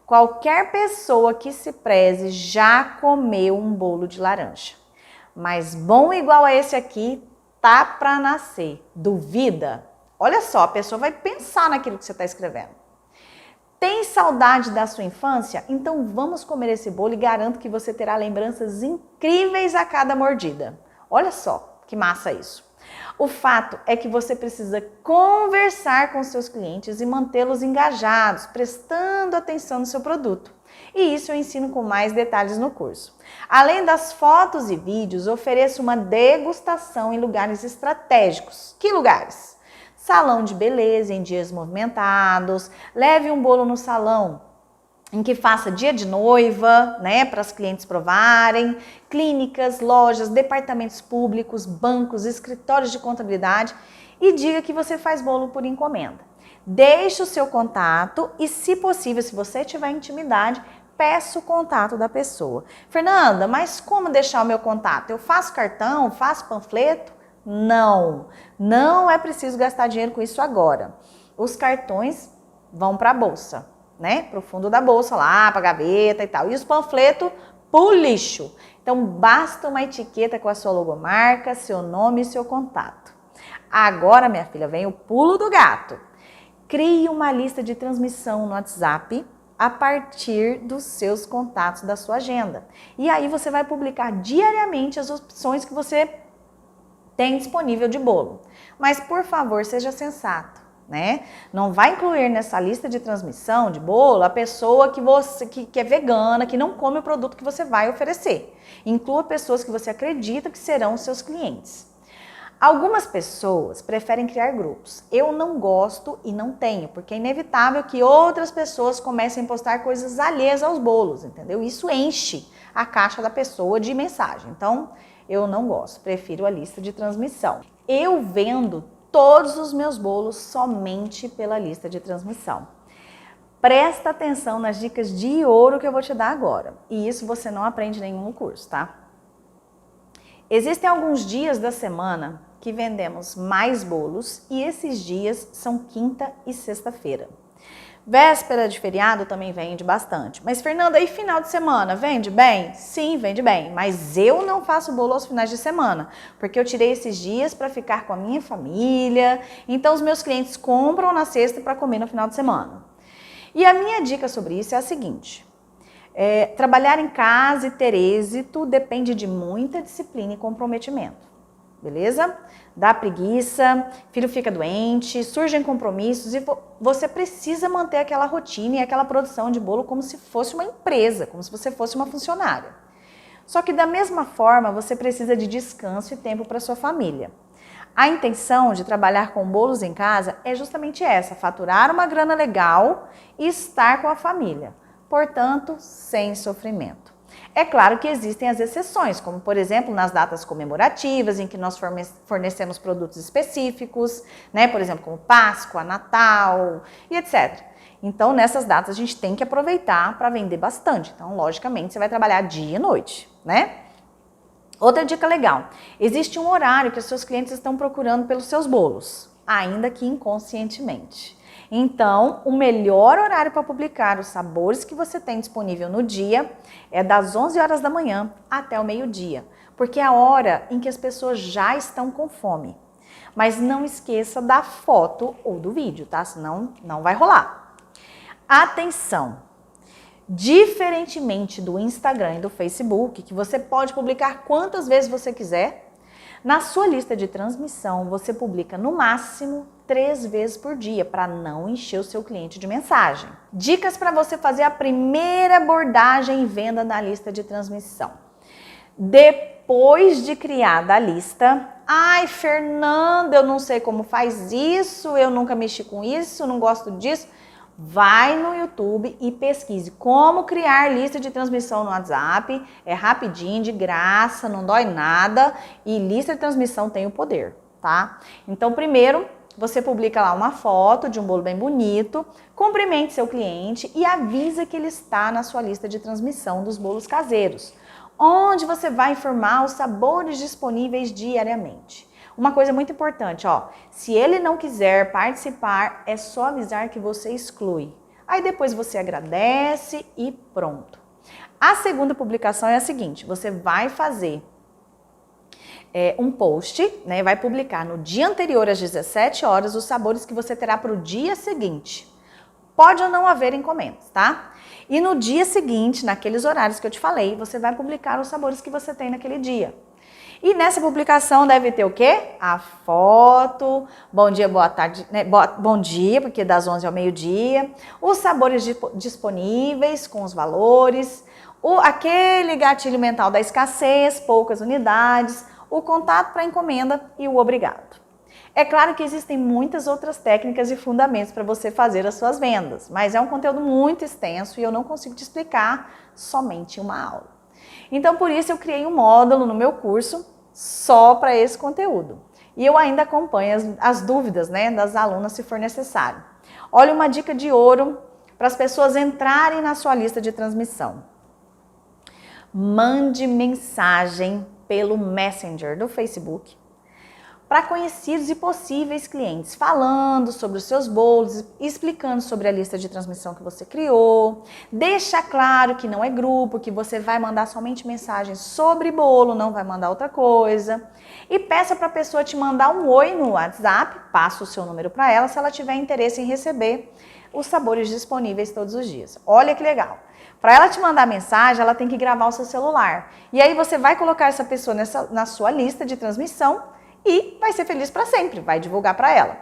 Qualquer pessoa que se preze já comeu um bolo de laranja. Mas bom igual a esse aqui, tá para nascer. Duvida? Olha só, a pessoa vai pensar naquilo que você está escrevendo. Tem saudade da sua infância? Então vamos comer esse bolo e garanto que você terá lembranças incríveis a cada mordida. Olha só, que massa isso. O fato é que você precisa conversar com seus clientes e mantê-los engajados, prestando atenção no seu produto. E isso eu ensino com mais detalhes no curso. Além das fotos e vídeos, ofereço uma degustação em lugares estratégicos. Que lugares? Salão de beleza em dias movimentados, leve um bolo no salão em que faça dia de noiva, né, para os clientes provarem, clínicas, lojas, departamentos públicos, bancos, escritórios de contabilidade e diga que você faz bolo por encomenda. Deixe o seu contato e, se possível, se você tiver intimidade, peça o contato da pessoa. Fernanda, mas como deixar o meu contato? Eu faço cartão, faço panfleto? Não, não é preciso gastar dinheiro com isso agora. Os cartões vão para a bolsa, né? Para o fundo da bolsa lá, para a gaveta e tal. E os panfletos pro lixo. Então basta uma etiqueta com a sua logomarca, seu nome e seu contato. Agora, minha filha, vem o pulo do gato. Crie uma lista de transmissão no WhatsApp a partir dos seus contatos da sua agenda. E aí você vai publicar diariamente as opções que você tem disponível de bolo. Mas, por favor, seja sensato, né? Não vai incluir nessa lista de transmissão de bolo a pessoa que é vegana, que não come o produto que você vai oferecer. Inclua pessoas que você acredita que serão os seus clientes. Algumas pessoas preferem criar grupos. Eu não gosto e não tenho, porque é inevitável que outras pessoas comecem a postar coisas alheias aos bolos, entendeu? Isso enche a caixa da pessoa de mensagem. Então, eu não gosto, prefiro a lista de transmissão. Eu vendo todos os meus bolos somente pela lista de transmissão. Presta atenção nas dicas de ouro que eu vou te dar agora. E isso você não aprende nenhum no curso, tá? Existem alguns dias da semana que vendemos mais bolos e esses dias são quinta e sexta-feira. Véspera de feriado também vende bastante. Mas, Fernanda, e final de semana, vende bem? Sim, vende bem. Mas eu não faço bolo aos finais de semana, porque eu tirei esses dias para ficar com a minha família. Então, os meus clientes compram na sexta para comer no final de semana. E a minha dica sobre isso é a seguinte. Trabalhar em casa e ter êxito depende de muita disciplina e comprometimento. Beleza? Dá preguiça, filho fica doente, surgem compromissos e você precisa manter aquela rotina e aquela produção de bolo como se fosse uma empresa, como se você fosse uma funcionária. Só que da mesma forma, você precisa de descanso e tempo para sua família. A intenção de trabalhar com bolos em casa é justamente essa, faturar uma grana legal e estar com a família. Portanto, sem sofrimento. É claro que existem as exceções, como por exemplo nas datas comemorativas em que nós fornecemos produtos específicos, né? Por exemplo, como Páscoa, Natal e etc. Então nessas datas a gente tem que aproveitar para vender bastante. Então logicamente você vai trabalhar dia e noite, né? Outra dica legal, existe um horário que os seus clientes estão procurando pelos seus bolos, ainda que inconscientemente. Então, o melhor horário para publicar os sabores que você tem disponível no dia é das 11 horas da manhã até o meio-dia, porque é a hora em que as pessoas já estão com fome. Mas não esqueça da foto ou do vídeo, tá? Senão não vai rolar. Atenção! Diferentemente do Instagram e do Facebook, que você pode publicar quantas vezes você quiser, na sua lista de transmissão você publica no máximo 3 vezes por dia, para não encher o seu cliente de mensagem. Dicas para você fazer a primeira abordagem e venda na lista de transmissão. Depois de criada a lista, ai, Fernanda, eu não sei como faz isso, eu nunca mexi com isso, não gosto disso. Vai no YouTube e pesquise como criar lista de transmissão no WhatsApp. É rapidinho, de graça, não dói nada e lista de transmissão tem o poder, tá? Então, primeiro, você publica lá uma foto de um bolo bem bonito, cumprimente seu cliente e avisa que ele está na sua lista de transmissão dos bolos caseiros, onde você vai informar os sabores disponíveis diariamente. Uma coisa muito importante, ó, se ele não quiser participar, é só avisar que você exclui. Aí depois você agradece e pronto. A segunda publicação é a seguinte, você vai fazer um post, né, vai publicar no dia anterior às 17 horas os sabores que você terá para o dia seguinte. Pode ou não haver encomendas, tá? E no dia seguinte, naqueles horários que eu te falei, você vai publicar os sabores que você tem naquele dia. E nessa publicação deve ter o quê? A foto, bom dia, boa tarde, né? Bom dia, porque das 11 ao meio-dia, os sabores disponíveis com os valores, aquele gatilho mental da escassez, poucas unidades, o contato para encomenda e o obrigado. É claro que existem muitas outras técnicas e fundamentos para você fazer as suas vendas, mas é um conteúdo muito extenso e eu não consigo te explicar somente em uma aula. Então, por isso eu criei um módulo no meu curso só para esse conteúdo. E eu ainda acompanho as dúvidas, né, das alunas se for necessário. Olha uma dica de ouro para as pessoas entrarem na sua lista de transmissão. Mande mensagem pelo Messenger do Facebook para conhecidos e possíveis clientes, falando sobre os seus bolos, explicando sobre a lista de transmissão que você criou. Deixa claro que não é grupo, que você vai mandar somente mensagens sobre bolo, não vai mandar outra coisa. E peça para a pessoa te mandar um oi no WhatsApp, passa o seu número para ela, se ela tiver interesse em receber os sabores disponíveis todos os dias. Olha que legal! Para ela te mandar mensagem, ela tem que gravar o seu celular. E aí você vai colocar essa pessoa na sua lista de transmissão e vai ser feliz para sempre, vai divulgar para ela.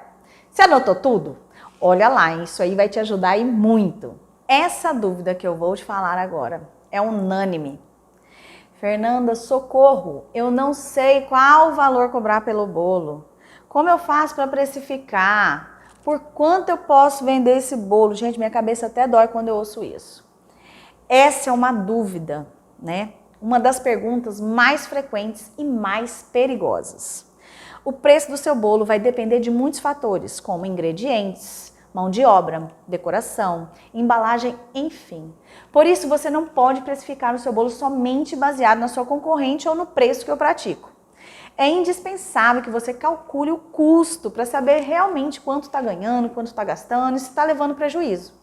Você anotou tudo? Olha lá, isso aí vai te ajudar e muito. Essa dúvida que eu vou te falar agora é unânime. Fernanda, socorro, eu não sei qual o valor cobrar pelo bolo. Como eu faço para precificar? Por quanto eu posso vender esse bolo? Gente, minha cabeça até dói quando eu ouço isso. Essa é uma dúvida, né? Uma das perguntas mais frequentes e mais perigosas. O preço do seu bolo vai depender de muitos fatores, como ingredientes, mão de obra, decoração, embalagem, enfim. Por isso, você não pode precificar o seu bolo somente baseado na sua concorrente ou no preço que eu pratico. É indispensável que você calcule o custo para saber realmente quanto está ganhando, quanto está gastando e se está levando prejuízo.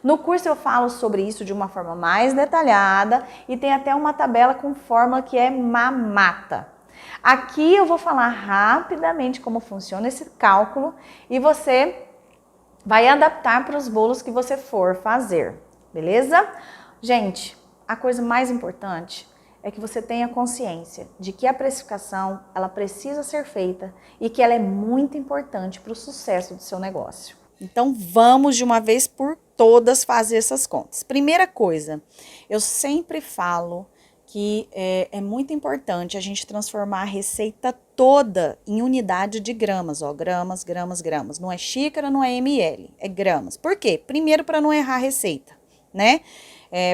No curso eu falo sobre isso de uma forma mais detalhada e tem até uma tabela com fórmula que é mamata. Aqui eu vou falar rapidamente como funciona esse cálculo e você vai adaptar para os bolos que você for fazer, beleza? Gente, a coisa mais importante é que você tenha consciência de que a precificação, ela precisa ser feita e que ela é muito importante para o sucesso do seu negócio. Então, vamos de uma vez por todas fazer essas contas. Primeira coisa, eu sempre falo que é muito importante a gente transformar a receita toda em unidade de gramas, ó, gramas, gramas, gramas. Não é xícara, não é ml, é gramas. Por quê? Primeiro, para não errar a receita, né?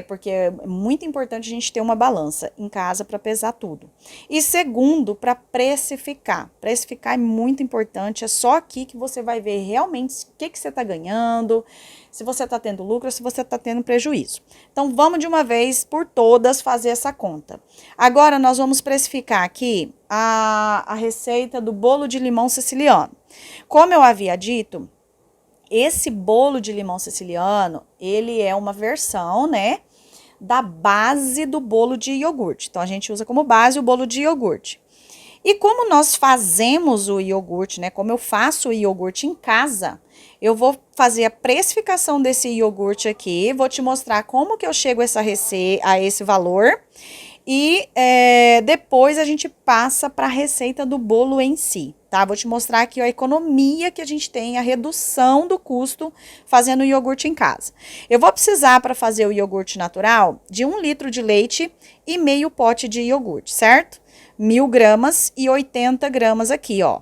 Porque é muito importante a gente ter uma balança em casa para pesar tudo. E segundo, para precificar. Precificar é muito importante, é só aqui que você vai ver realmente o que você está ganhando, se você está tendo lucro ou se você está tendo prejuízo. Então, vamos de uma vez por todas fazer essa conta. Agora, nós vamos precificar aqui a receita do bolo de limão siciliano. Como eu havia dito, esse bolo de limão siciliano, ele é uma versão, né, da base do bolo de iogurte. Então, a gente usa como base o bolo de iogurte. E como nós fazemos o iogurte, né, como eu faço o iogurte em casa, eu vou fazer a precificação desse iogurte aqui, vou te mostrar como que eu chego a esse valor e depois a gente passa para a receita do bolo em si, tá? Vou te mostrar aqui a economia que a gente tem, a redução do custo fazendo o iogurte em casa. Eu vou precisar, para fazer o iogurte natural, de 1 litro de leite e meio pote de iogurte, certo? 1.000 gramas e 80 gramas aqui, ó.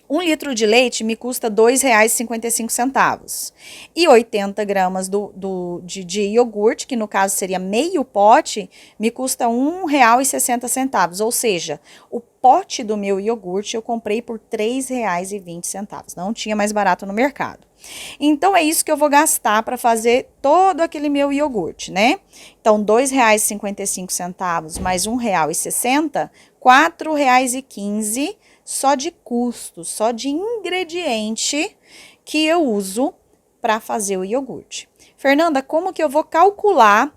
1 litro de leite me custa R$ 2,55. E 80 gramas de iogurte, que no caso seria meio pote, me custa R$ 1,60. Ou seja, o pote do meu iogurte eu comprei por R$ 3,20. Não tinha mais barato no mercado. Então, é isso que eu vou gastar para fazer todo aquele meu iogurte, né? Então, R$ 2,55 mais R$ 1,60, R$ 4,15 só de custo, só de ingrediente que eu uso para fazer o iogurte. Fernanda, como que eu vou calcular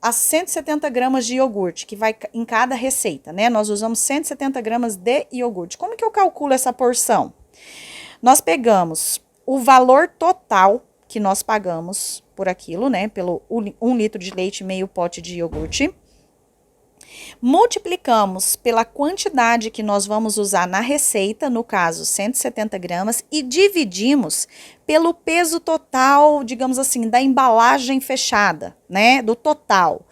as 170 gramas de iogurte que vai em cada receita, né? Nós usamos 170 gramas de iogurte. Como que eu calculo essa porção? Nós pegamos o valor total que nós pagamos por aquilo, né? Pelo 1 litro de leite e meio pote de iogurte. Multiplicamos pela quantidade que nós vamos usar na receita, no caso 170 gramas, e dividimos pelo peso total, digamos assim, da embalagem fechada, né? Do total.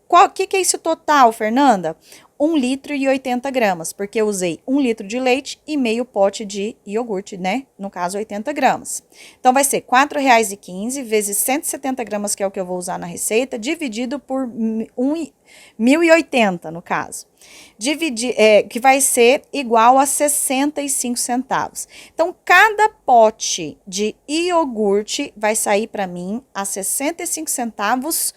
O que é esse total, Fernanda? 1 litro e 80 gramas, porque eu usei 1 litro de leite e meio pote de iogurte, né? No caso, 80 gramas. Então, vai ser R$ 4,15 vezes 170 gramas, que é o que eu vou usar na receita, dividido por 1.080, no caso. Que vai ser igual a 65 centavos. Então, cada pote de iogurte vai sair para mim a 65 centavos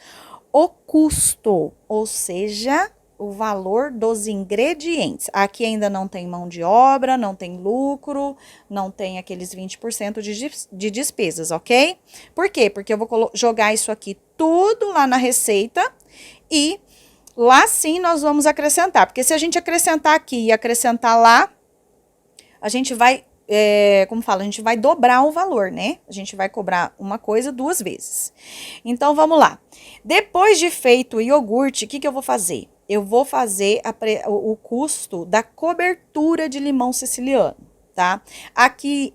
o custo, ou seja, o valor dos ingredientes. Aqui ainda não tem mão de obra, não tem lucro, não tem aqueles 20% de despesas, ok? Por quê? Porque eu vou jogar isso aqui tudo lá na receita e lá sim nós vamos acrescentar. Porque se a gente acrescentar aqui e acrescentar lá, a gente vai, a gente vai dobrar o valor, né? A gente vai cobrar uma coisa 2 vezes. Então, vamos lá. Depois de feito o iogurte, o que eu vou fazer? eu vou fazer o custo da cobertura de limão siciliano, tá? Aqui,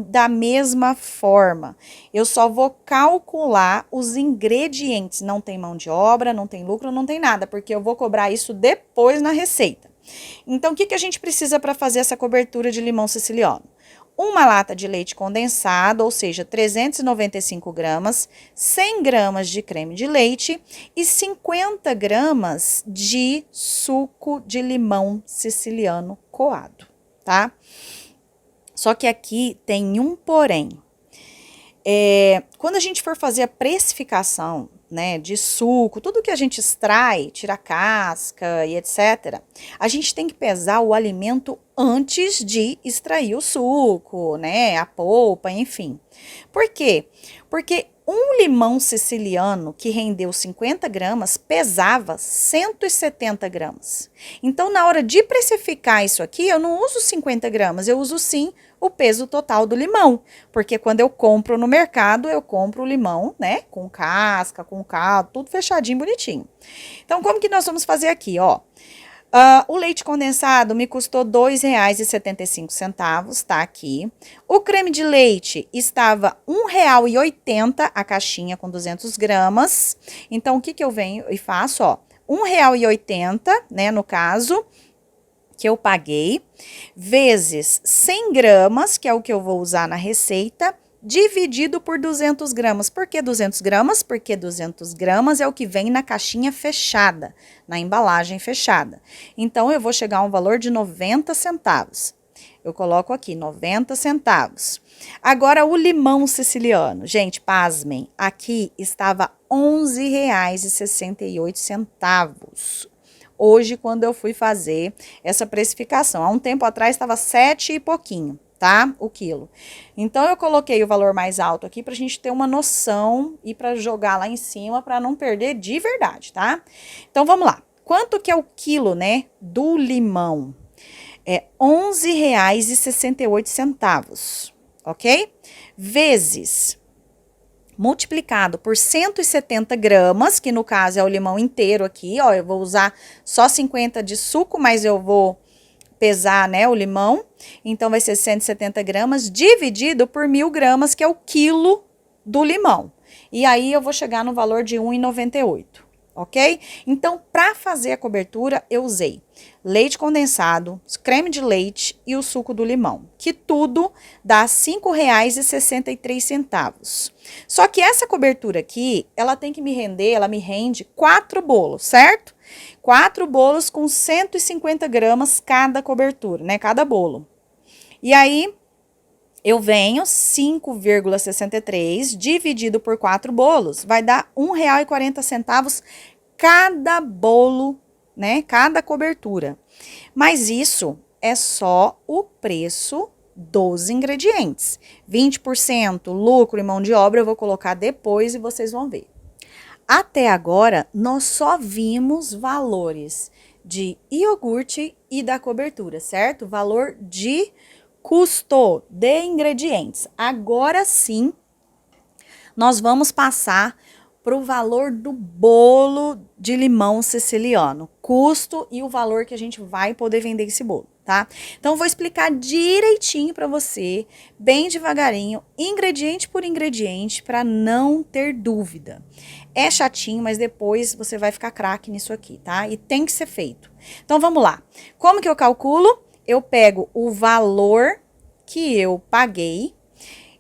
da mesma forma, eu só vou calcular os ingredientes. Não tem mão de obra, não tem lucro, não tem nada, porque eu vou cobrar isso depois na receita. Então, o que a gente precisa para fazer essa cobertura de limão siciliano? Uma lata de leite condensado, ou seja, 395 gramas, 100 gramas de creme de leite e 50 gramas de suco de limão siciliano coado, tá? Só que aqui tem um porém. Quando a gente for fazer a precificação, né, de suco, tudo que a gente extrai, tira a casca e etc., a gente tem que pesar o alimento antes de extrair o suco, né, a polpa, enfim. Por quê? Porque um limão siciliano que rendeu 50 gramas pesava 170 gramas. Então, na hora de precificar isso aqui, eu não uso 50 gramas, eu uso sim o peso total do limão. Porque quando eu compro no mercado, eu compro o limão, né, com casca, com caldo, tudo fechadinho, bonitinho. Então, como que nós vamos fazer aqui, ó? O leite condensado me custou R$ 2,75, tá aqui. O creme de leite estava R$ 1,80 a caixinha com 200 gramas. Então, o que eu venho e faço, ó? R$ 1,80, né, no caso, que eu paguei, vezes 100 gramas, que é o que eu vou usar na receita, dividido por 200 gramas. Por que 200 gramas? Porque 200 gramas é o que vem na caixinha fechada, na embalagem fechada. Então, eu vou chegar a um valor de 90 centavos. Eu coloco aqui, 90 centavos. Agora, o limão siciliano. Gente, pasmem, aqui estava R$ 11,68. Hoje, quando eu fui fazer essa precificação. Há um tempo atrás, estava 7 e pouquinho. Tá? O quilo. Então, eu coloquei o valor mais alto aqui pra gente ter uma noção e pra jogar lá em cima pra não perder de verdade, tá? Então, vamos lá. Quanto que é o quilo, né, do limão? É R$ 11,68, ok? Vezes, multiplicado por 170 gramas, que no caso é o limão inteiro aqui, ó. Eu vou usar só 50 de suco, mas eu vou pesar, né, o limão, então vai ser 170 gramas dividido por 1.000 gramas, que é o quilo do limão. E aí eu vou chegar no valor de R$ 1,98, ok? Então, para fazer a cobertura, eu usei leite condensado, creme de leite e o suco do limão, que tudo dá R$ 5,63. Só que essa cobertura aqui, ela tem que me render, ela me rende 4 bolos, certo? 4 bolos com 150 gramas cada cobertura, né? Cada bolo. E aí, eu venho 5,63 dividido por 4 bolos, vai dar R$ 1,40 cada bolo, né? Cada cobertura. Mas isso é só o preço dos ingredientes. 20% lucro e mão de obra eu vou colocar depois e vocês vão ver. Até agora, nós só vimos valores de iogurte e da cobertura, certo? Valor de custo de ingredientes. Agora sim, nós vamos passar para o valor do bolo de limão siciliano. Custo e o valor que a gente vai poder vender esse bolo, tá? Então, eu vou explicar direitinho para você, bem devagarinho, ingrediente por ingrediente, para não ter dúvida. É chatinho, mas depois você vai ficar craque nisso aqui, tá? E tem que ser feito. Então, vamos lá. Como que eu calculo? Eu pego o valor que eu paguei,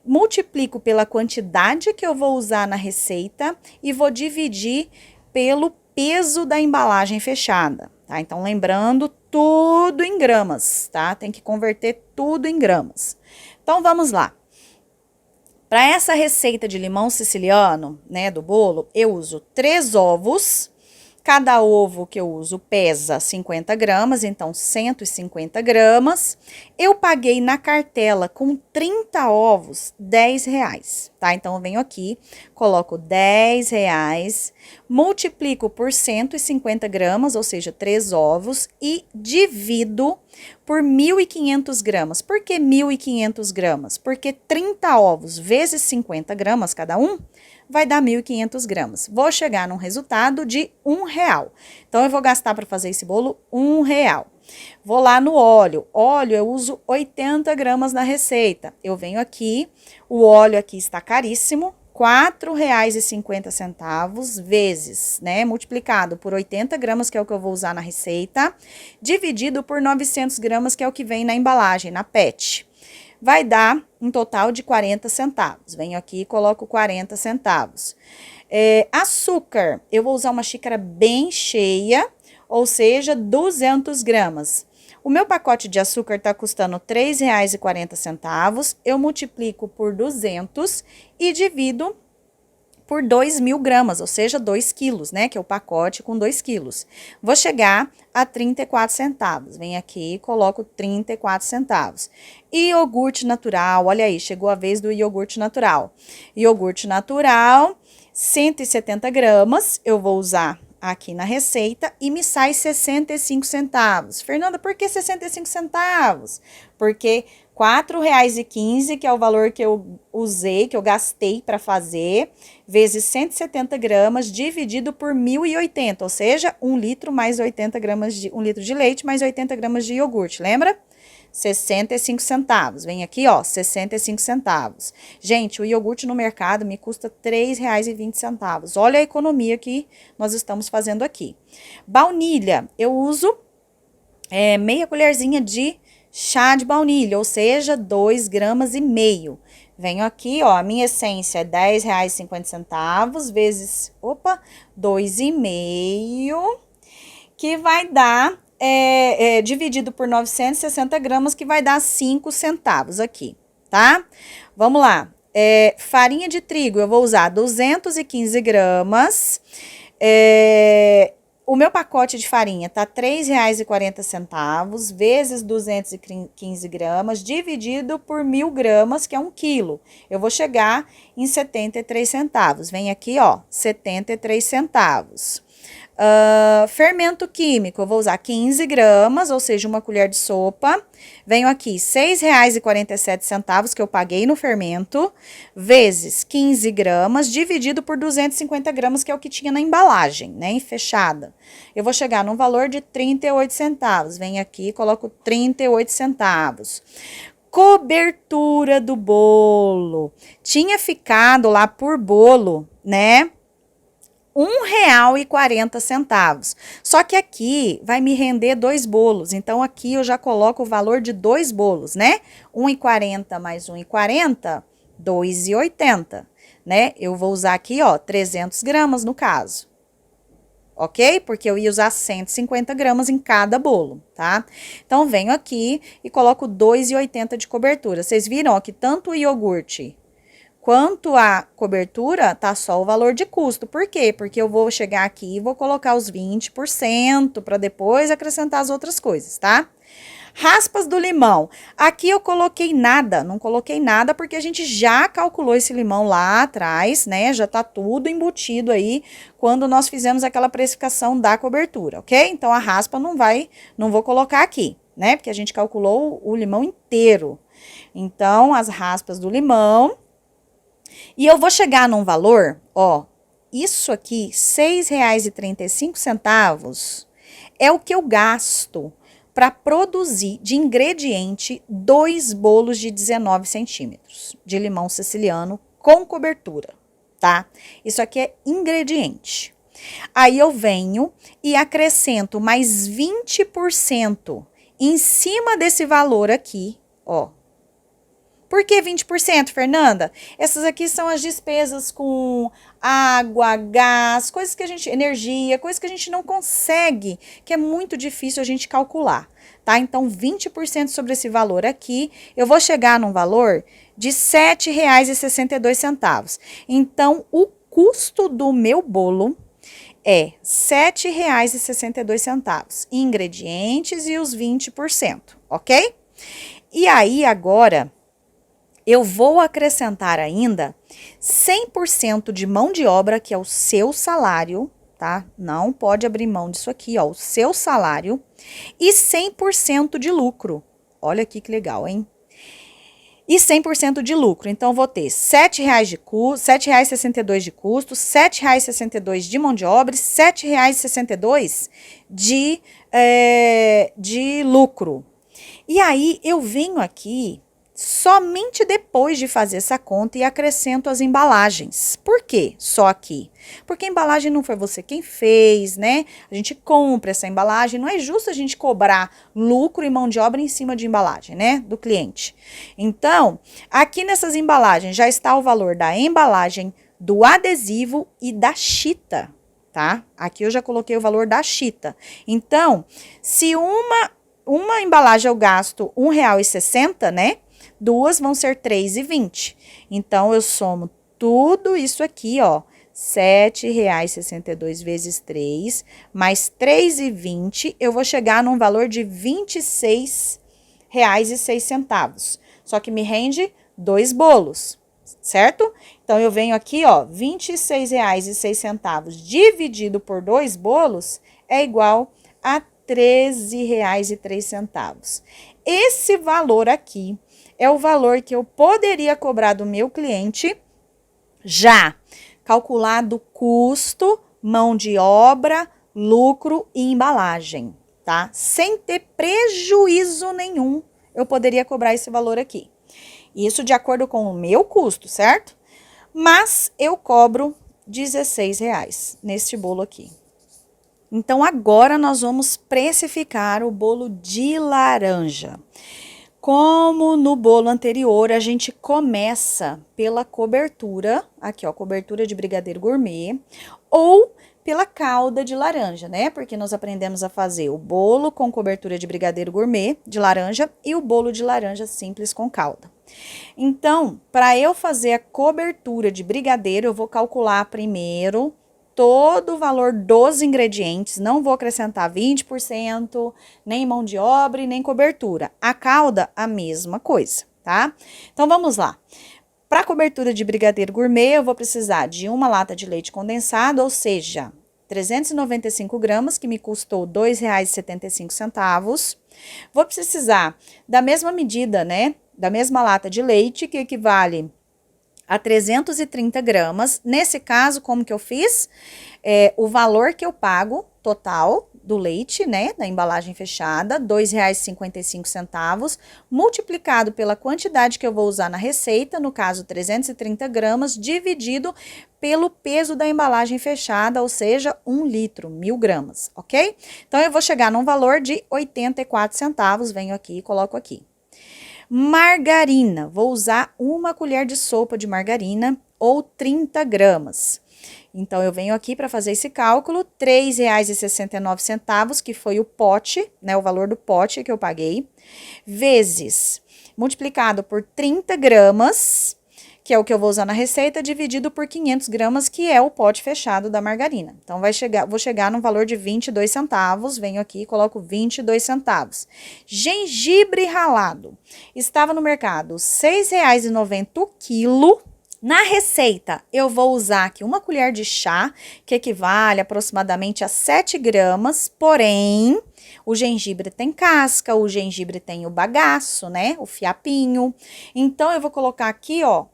multiplico pela quantidade que eu vou usar na receita e vou dividir pelo peso da embalagem fechada, tá? Então, lembrando, tudo em gramas, tá? Tem que converter tudo em gramas. Então, vamos lá. Para essa receita de limão siciliano, né, do bolo, eu uso 3 ovos. Cada ovo que eu uso pesa 50 gramas, então 150 gramas. Eu paguei na cartela com 30 ovos R$10, tá? Então, eu venho aqui, coloco R$10, multiplico por 150 gramas, ou seja, 3 ovos, e divido por 1.500 gramas. Por que 1.500 gramas? Porque 30 ovos vezes 50 gramas cada um vai dar 1.500 gramas. Vou chegar num resultado de R$1. Então, eu vou gastar para fazer esse bolo R$1. Vou lá no óleo. Óleo, eu uso 80 gramas na receita. Eu venho aqui, o óleo aqui está caríssimo, R$4,50 vezes, né, multiplicado por 80 gramas, que é o que eu vou usar na receita, dividido por 900 gramas, que é o que vem na embalagem, na PET. Vai dar um total de 40 centavos. Venho aqui e coloco 40 centavos. Açúcar, eu vou usar uma xícara bem cheia, ou seja, 200 gramas. O meu pacote de açúcar está custando R$3,40. Eu multiplico por 200 e divido por 2.000 gramas, ou seja, 2 quilos, né? Que é o pacote com 2 quilos. Vou chegar a 34 centavos. Venho aqui e coloco 34 centavos. Iogurte natural, olha aí, chegou a vez do iogurte natural. Iogurte natural, 170 gramas, eu vou usar aqui na receita e me sai 65 centavos. Fernanda, por que 65 centavos? Porque R$4,15, que é o valor que eu usei, que eu gastei para fazer, vezes 170 gramas, dividido por 1.080, ou seja, 1 litro mais 80 gramas de 1 litro de leite mais 80 gramas de iogurte, lembra? 65 centavos. Vem aqui, ó, 65 centavos. Gente, o iogurte no mercado me custa R$3,20. Olha a economia que nós estamos fazendo aqui. Baunilha, eu uso meia colherzinha de chá de baunilha, ou seja, 2,5 gramas. Venho aqui, ó, a minha essência é R$10,50 vezes, 2,5, que vai dar, dividido por 960 gramas, que vai dar 5 centavos aqui, tá? Vamos lá. Farinha de trigo, eu vou usar 215 gramas, o meu pacote de farinha tá R$3,40 vezes 215 gramas, dividido por 1.000 gramas, que é 1 quilo. Eu vou chegar em 73 centavos. Vem aqui, ó, 73 centavos. Fermento químico, eu vou usar 15 gramas, ou seja, 1 colher de sopa. Venho aqui, R$6,47 que eu paguei no fermento, vezes 15 gramas, dividido por 250 gramas, que é o que tinha na embalagem, né, fechada. Eu vou chegar num valor de 38 centavos. Venho aqui, coloco 38 centavos. Cobertura do bolo. Tinha ficado lá por bolo, né, R$1,40. Só que aqui vai me render 2 bolos. Então, aqui eu já coloco o valor de 2 bolos, né? R$1,40 mais R$1,40, R$2,80, né? Eu vou usar aqui, ó, 300 gramas no caso. Ok? Porque eu ia usar 150 gramas em cada bolo, tá? Então, venho aqui e coloco R$2,80 de cobertura. Vocês viram, ó, que tanto o iogurte quanto a cobertura, tá só o valor de custo. Por quê? Porque eu vou chegar aqui e vou colocar os 20% para depois acrescentar as outras coisas, tá? Raspas do limão. Aqui eu coloquei nada, não coloquei nada porque a gente já calculou esse limão lá atrás, né? Já tá tudo embutido aí quando nós fizemos aquela precificação da cobertura, ok? Então a raspa não vou colocar aqui, né? Porque a gente calculou o limão inteiro. Então, as raspas do limão. E eu vou chegar num valor, ó, isso aqui, R$6,35, é o que eu gasto para produzir de ingrediente 2 bolos de 19 centímetros de limão siciliano com cobertura, tá? Isso aqui é ingrediente. Aí eu venho e acrescento mais 20% em cima desse valor aqui, ó. Por que 20%, Fernanda? Essas aqui são as despesas com água, gás, coisas que a gente, energia, coisas que a gente não consegue, que é muito difícil a gente calcular, tá? Então, 20% sobre esse valor aqui, eu vou chegar num valor de R$7,62. Então, o custo do meu bolo é R$7,62, ingredientes e os 20%, ok? E aí, agora, eu vou acrescentar ainda 100% de mão de obra, que é o seu salário, tá? Não pode abrir mão disso aqui, ó, o seu salário, e 100% de lucro. Olha aqui que legal, hein? e 100% de lucro. Então, vou ter R$ 7,00 de custo, R$ 7,62 de custo, R$ 7,62 de mão de obra e R$ 7,62 de lucro. E aí, eu venho aqui somente depois de fazer essa conta e acrescento as embalagens. Por quê? Só aqui. Porque a embalagem não foi você quem fez, né? A gente compra essa embalagem, não é justo a gente cobrar lucro e mão de obra em cima de embalagem, né? Do cliente. Então, aqui nessas embalagens já está o valor da embalagem, do adesivo e da chita, tá? Aqui eu já coloquei o valor da chita. Então, se uma embalagem eu gasto R$ 1,60, né? Duas vão ser R$ 3,20. Então, eu somo tudo isso aqui, ó. R$ 7,62 vezes 3, mais R$ 3,20, eu vou chegar num valor de R$ 26,06. Só que me rende 2 bolos, certo? Então, eu venho aqui, ó, R$ 26,06 dividido por 2 bolos é igual a R$ 13,03. Esse valor aqui é o valor que eu poderia cobrar do meu cliente, já calculado custo, mão de obra, lucro e embalagem, tá? Sem ter prejuízo nenhum, eu poderia cobrar esse valor aqui. Isso de acordo com o meu custo, certo? Mas eu cobro R$16 neste bolo aqui. Então, agora nós vamos precificar o bolo de laranja. Como no bolo anterior, a gente começa pela cobertura, aqui ó, cobertura de brigadeiro gourmet, ou pela calda de laranja, né? Porque nós aprendemos a fazer o bolo com cobertura de brigadeiro gourmet de laranja e o bolo de laranja simples com calda. Então, para eu fazer a cobertura de brigadeiro, eu vou calcular primeiro todo o valor dos ingredientes, não vou acrescentar 20%, nem mão de obra e nem cobertura. A calda, a mesma coisa, tá? Então, vamos lá. Para cobertura de brigadeiro gourmet, eu vou precisar de uma lata de leite condensado, ou seja, 395 gramas, que me custou R$ 2,75. Vou precisar da mesma medida, né? Da mesma lata de leite, que equivale a 330 gramas. Nesse caso, como que eu fiz? O valor que eu pago total do leite, né, da embalagem fechada, R$ 2,55, multiplicado pela quantidade que eu vou usar na receita, no caso 330 gramas, dividido pelo peso da embalagem fechada, ou seja, 1 litro, 1.000 gramas, ok? Então, eu vou chegar num valor de 84 centavos, venho aqui e coloco aqui. Margarina, vou usar 1 colher de sopa de margarina ou 30 gramas. Então, eu venho aqui para fazer esse cálculo, R$ 3,69, que foi o pote, né, o valor do pote que eu paguei, vezes, multiplicado por 30 gramas, que é o que eu vou usar na receita, dividido por 500 gramas, que é o pote fechado da margarina. Então, vou chegar num valor de 22 centavos, venho aqui e coloco 22 centavos. Gengibre ralado, estava no mercado R$ 6,90 o quilo. Na receita, eu vou usar aqui 1 colher de chá, que equivale aproximadamente a 7 gramas, porém, o gengibre tem casca, o gengibre tem o bagaço, né, o fiapinho. Então, eu vou colocar aqui, ó,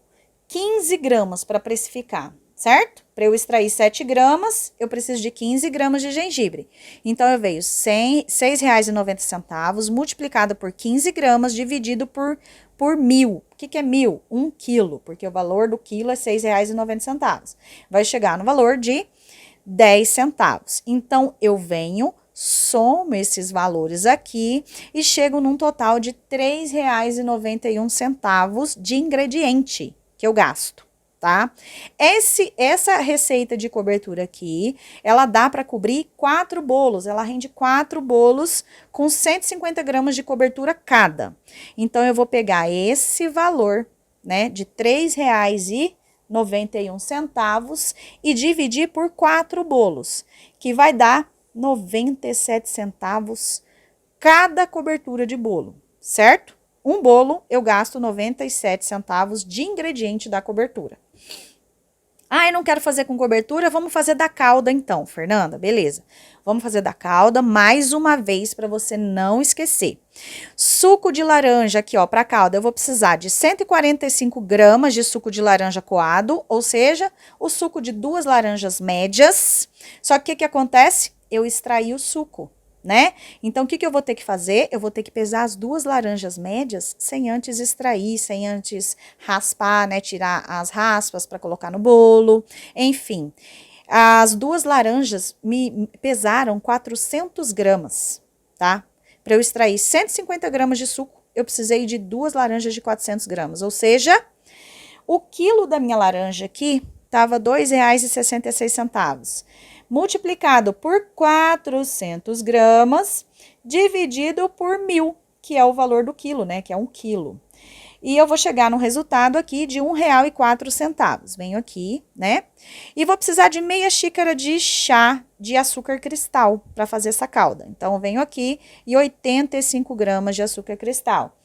15 gramas para precificar, certo? Para eu extrair 7 gramas, eu preciso de 15 gramas de gengibre. Então, eu veio R$ 6,90 multiplicado por 15 gramas, dividido por 1.000. O que é 1.000? 1 quilo, porque o valor do quilo é R$ 6,90. Vai chegar no valor de 10 centavos. Então, eu venho, somo esses valores aqui e chego num total de R$ 3,91 de ingrediente que eu gasto, tá? Essa receita de cobertura aqui, ela dá para cobrir 4 bolos, ela rende 4 bolos com 150 gramas de cobertura cada. Então, eu vou pegar esse valor, né, de R$ 3,91 e dividir por 4 bolos, que vai dar 97 centavos cada cobertura de bolo, certo? Um bolo, eu gasto 97 centavos de ingrediente da cobertura. Ai, não quero fazer com cobertura, vamos fazer da calda então, Fernanda, beleza. Vamos fazer da calda mais uma vez para você não esquecer. Suco de laranja aqui, ó, para calda, eu vou precisar de 145 gramas de suco de laranja coado, ou seja, o suco de 2 laranjas médias. Só que o que acontece? Eu extraí o suco, né? Então, o que eu vou ter que fazer? Eu vou ter que pesar as 2 laranjas médias sem antes extrair, sem antes raspar, né? Tirar as raspas para colocar no bolo, enfim. As 2 laranjas me pesaram 400 gramas, tá? Para eu extrair 150 gramas de suco, eu precisei de 2 laranjas de 400 gramas. Ou seja, o quilo da minha laranja aqui estava R$ 2,66. Multiplicado por 400 gramas, dividido por 1.000, que é o valor do quilo, né? Que é 1 quilo. E eu vou chegar no resultado aqui de R$ 1,04. Venho aqui, né? E vou precisar de meia xícara de chá de açúcar cristal para fazer essa calda. Então, eu venho aqui e 85 gramas de açúcar cristal.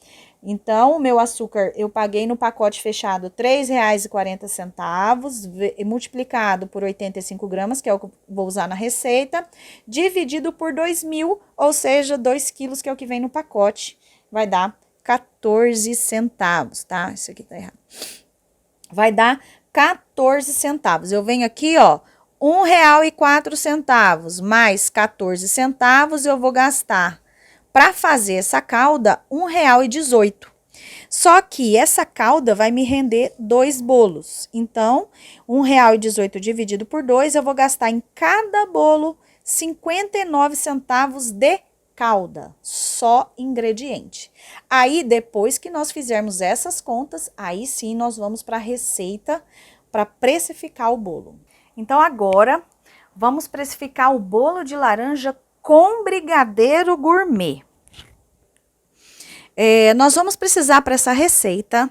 Então, o meu açúcar eu paguei no pacote fechado R$ 3,40, multiplicado por 85 gramas, que é o que eu vou usar na receita, dividido por 2.000, ou seja, 2 quilos, que é o que vem no pacote, vai dar 14 centavos, tá? Isso aqui tá errado. Vai dar 14 centavos. Eu venho aqui, ó, R$ 1,04 mais 14 centavos eu vou gastar para fazer essa calda R$ 1,18. Só que essa calda vai me render 2 bolos. Então, R$ 1,18 dividido por 2, eu vou gastar em cada bolo 59 centavos de calda, só ingrediente. Aí, depois que nós fizermos essas contas, aí sim nós vamos para a receita para precificar o bolo. Então, agora, vamos precificar o bolo de laranja com brigadeiro gourmet. Nós vamos precisar para essa receita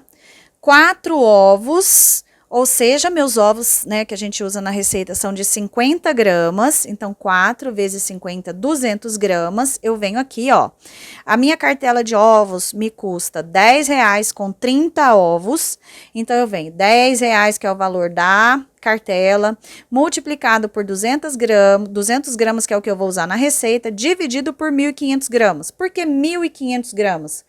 4 ovos, ou seja, meus ovos, né, que a gente usa na receita são de 50 gramas, então 4 vezes 50, 200 gramas. Eu venho aqui, ó, a minha cartela de ovos me custa R$10 com 30 ovos, então eu venho R$10, que é o valor da cartela, multiplicado por 200 gramas, que é o que eu vou usar na receita, dividido por 1.500 gramas. Por que 1.500 gramas?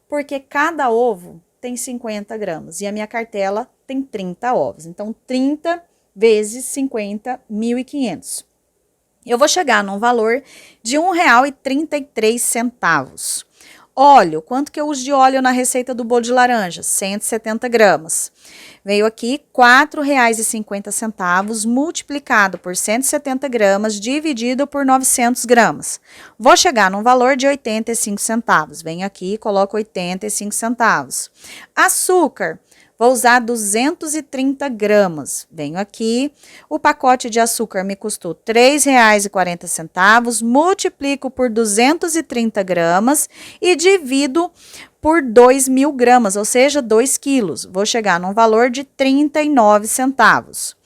Porque cada ovo tem 50 gramas e a minha cartela tem 30 ovos. Então, 30 vezes 50, 1.500. Eu vou chegar num valor de R$ 1,33. Óleo, quanto que eu uso de óleo na receita do bolo de laranja? 170 gramas. Veio aqui R$ 4,50 multiplicado por 170 gramas dividido por 900 gramas. Vou chegar num valor de 85 centavos. Venho aqui e coloco 85 centavos. Açúcar. Vou usar 230 gramas. Venho aqui, o pacote de açúcar me custou R$ 3,40, multiplico por 230 gramas e divido por 2.000 gramas, ou seja, 2 quilos. Vou chegar num valor de 39 centavos.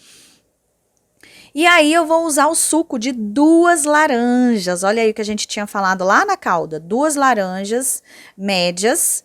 E aí, eu vou usar o suco de 2 laranjas. Olha aí o que a gente tinha falado lá na calda. 2 laranjas médias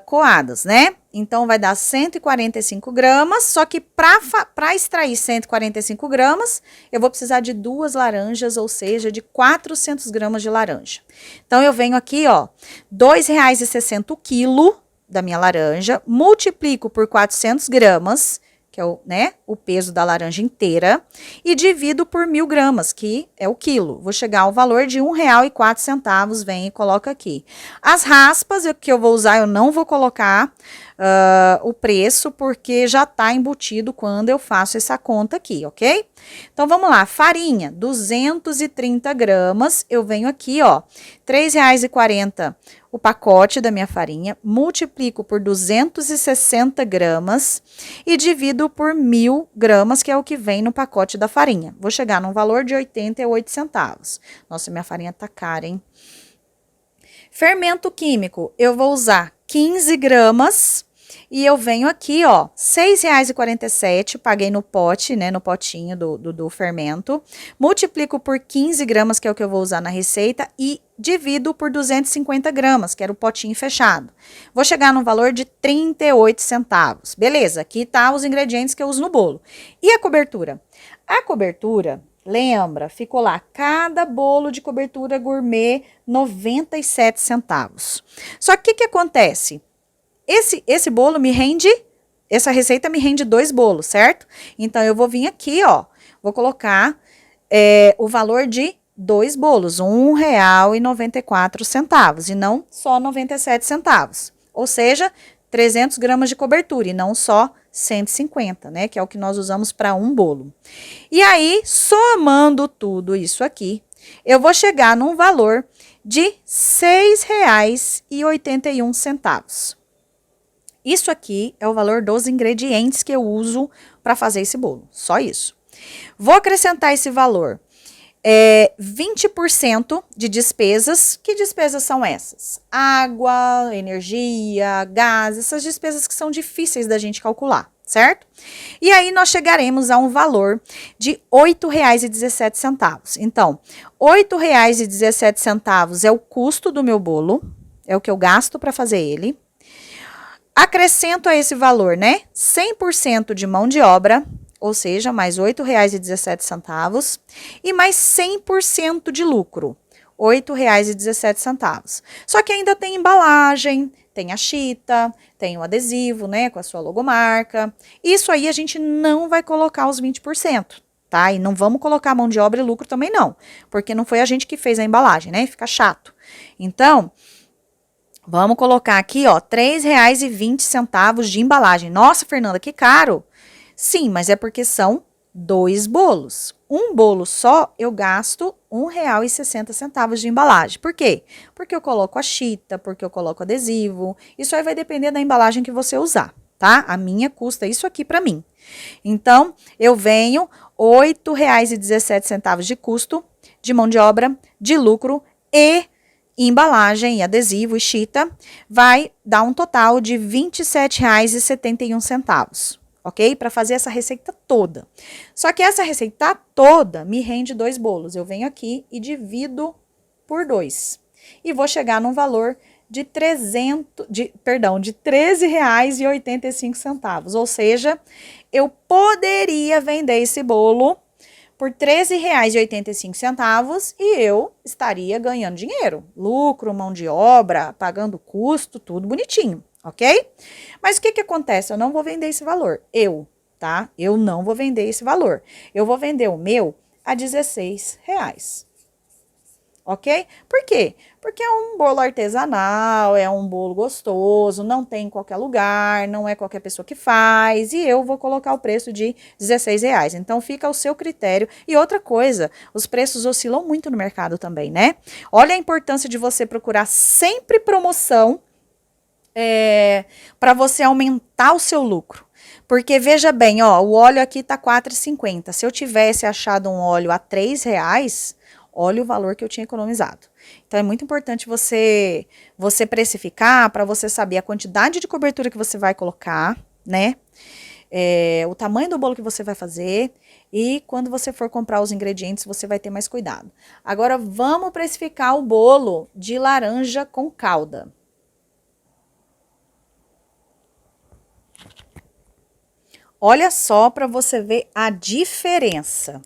coadas, né? Então, vai dar 145 gramas, só que para extrair 145 gramas, eu vou precisar de 2 laranjas, ou seja, de 400 gramas de laranja. Então, eu venho aqui, ó, R$ 2,60 o quilo da minha laranja, multiplico por 400 gramas, que é o peso da laranja inteira, e divido por 1.000 gramas, que é o quilo. Vou chegar ao valor de R$ 1,04, vem e coloca aqui. As raspas que eu vou usar, eu não vou colocar o preço, porque já está embutido quando eu faço essa conta aqui, ok? Então, vamos lá. Farinha, 230 gramas, eu venho aqui, ó, R$ 3,40 o pacote da minha farinha, multiplico por 260 gramas e divido por 1.000 gramas, que é o que vem no pacote da farinha. Vou chegar num valor de 88 centavos. Nossa, minha farinha tá cara, hein? Fermento químico, eu vou usar 15 gramas e eu venho aqui, ó, R$ 6,47, paguei no pote, né, no potinho do fermento, multiplico por 15 gramas, que é o que eu vou usar na receita, e divido por 250 gramas, que era o potinho fechado. Vou chegar no valor de 38 centavos. Beleza, aqui tá os ingredientes que eu uso no bolo. E a cobertura? A cobertura, lembra, ficou lá, cada bolo de cobertura gourmet, 97 centavos. Só que o que acontece? Esse bolo me rende, essa receita me rende 2 bolos, certo? Então, eu vou vir aqui, ó, vou colocar o valor de 2 bolos, R$ 1,94, e não só 97 centavos. Ou seja, 300 gramas de cobertura, e não só 150, né? Que é o que nós usamos para um bolo. E aí, somando tudo isso aqui, eu vou chegar num valor de R$ 6,81. Isso aqui é o valor dos ingredientes que eu uso para fazer esse bolo, só isso. Vou acrescentar esse valor, 20% de despesas. Que despesas são essas? Água, energia, gás, essas despesas que são difíceis da gente calcular, certo? E aí nós chegaremos a um valor de R$ 8,17. Então, R$ 8,17 é o custo do meu bolo, é o que eu gasto para fazer ele. Acrescento a esse valor, né, 100% de mão de obra, ou seja, mais R$ 8,17, e mais 100% de lucro, R$ 8,17. Só que ainda tem embalagem, tem a chita, tem o adesivo, né, com a sua logomarca. Isso aí a gente não vai colocar os 20%, tá? E não vamos colocar mão de obra e lucro também não, porque não foi a gente que fez a embalagem, né, fica chato. Então, vamos colocar aqui, ó, R$ 3,20 de embalagem. Nossa, Fernanda, que caro. Sim, mas é porque são 2 bolos. Um bolo só, eu gasto R$ 1,60 de embalagem. Por quê? Porque eu coloco a chita, porque eu coloco adesivo. Isso aí vai depender da embalagem que você usar, tá? A minha custa isso aqui para mim. Então, eu venho R$ 8,17 de custo, de mão de obra, de lucro e embalagem, adesivo e chita, vai dar um total de R$ 27,71, ok? Para fazer essa receita toda. Só que essa receita toda me rende 2 bolos. Eu venho aqui e divido por 2. E vou chegar num valor de R$ 13,85. Ou seja, eu poderia vender esse bolo por R$ 13,85 e eu estaria ganhando dinheiro, lucro, mão de obra, pagando custo, tudo bonitinho, ok? Mas o que acontece? Eu não vou vender esse valor, tá? Eu não vou vender esse valor. Eu vou vender o meu a R$ 16. Ok? Por quê? Porque é um bolo artesanal, é um bolo gostoso, não tem em qualquer lugar, não é qualquer pessoa que faz, e eu vou colocar o preço de R$ 16. Então, fica ao seu critério. E outra coisa, os preços oscilam muito no mercado também, né? Olha a importância de você procurar sempre promoção para você aumentar o seu lucro. Porque, veja bem, ó, o óleo aqui tá R$ 4,50. Se eu tivesse achado um óleo a R$ 3,00, olha o valor que eu tinha economizado. Então, é muito importante você precificar para você saber a quantidade de cobertura que você vai colocar, né? O tamanho do bolo que você vai fazer e quando você for comprar os ingredientes, você vai ter mais cuidado. Agora, vamos precificar o bolo de laranja com calda. Olha só para você ver a diferença.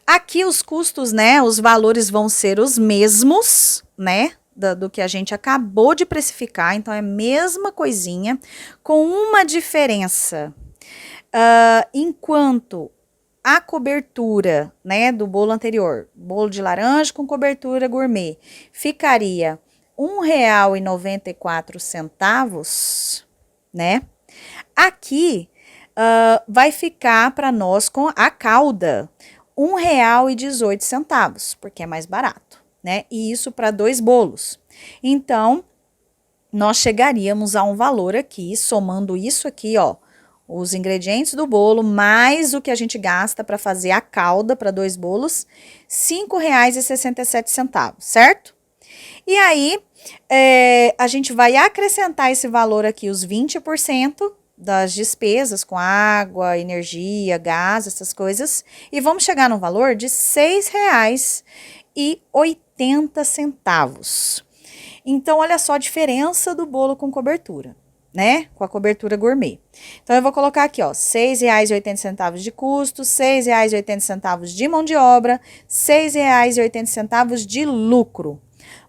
Aqui os custos, né, os valores vão ser os mesmos, né, do que a gente acabou de precificar, então é a mesma coisinha, com uma diferença. Enquanto a cobertura, né, do bolo anterior, bolo de laranja com cobertura gourmet, ficaria R$ 1,94, né, aqui vai ficar para nós com a calda R$ 1,18, porque é mais barato, né? E isso para 2 bolos. Então, nós chegaríamos a um valor aqui, somando isso aqui, ó, os ingredientes do bolo, mais o que a gente gasta para fazer a calda para 2 bolos, R$ 5,67, certo? E aí, a gente vai acrescentar esse valor aqui, os 20% das despesas com água, energia, gás, essas coisas, e vamos chegar no valor de R$ 6,80. Então, olha só a diferença do bolo com cobertura, né? Com a cobertura gourmet. Então, eu vou colocar aqui, ó, R$ 6,80 de custo, R$ 6,80 de mão de obra, R$ 6,80 de lucro,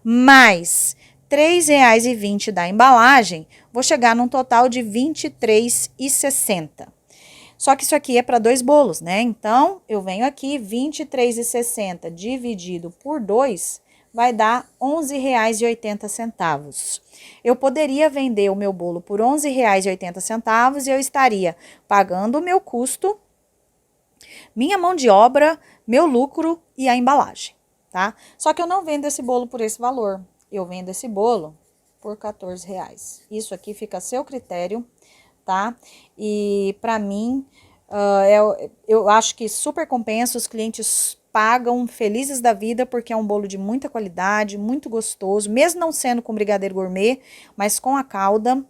mais R$ 3,20 da embalagem, vou chegar num total de R$ 23,60. Só que isso aqui é para 2 bolos, né? Então, eu venho aqui, R$ 23,60 dividido por 2, vai dar R$ 11,80. Eu poderia vender o meu bolo por R$ 11,80 e eu estaria pagando o meu custo, minha mão de obra, meu lucro e a embalagem, tá? Só que eu não vendo esse bolo por esse valor. Eu vendo esse bolo por R$ 14,00. Isso aqui fica a seu critério, tá? E para mim, eu acho que super compensa, os clientes pagam felizes da vida porque é um bolo de muita qualidade, muito gostoso, mesmo não sendo com brigadeiro gourmet, mas com a calda,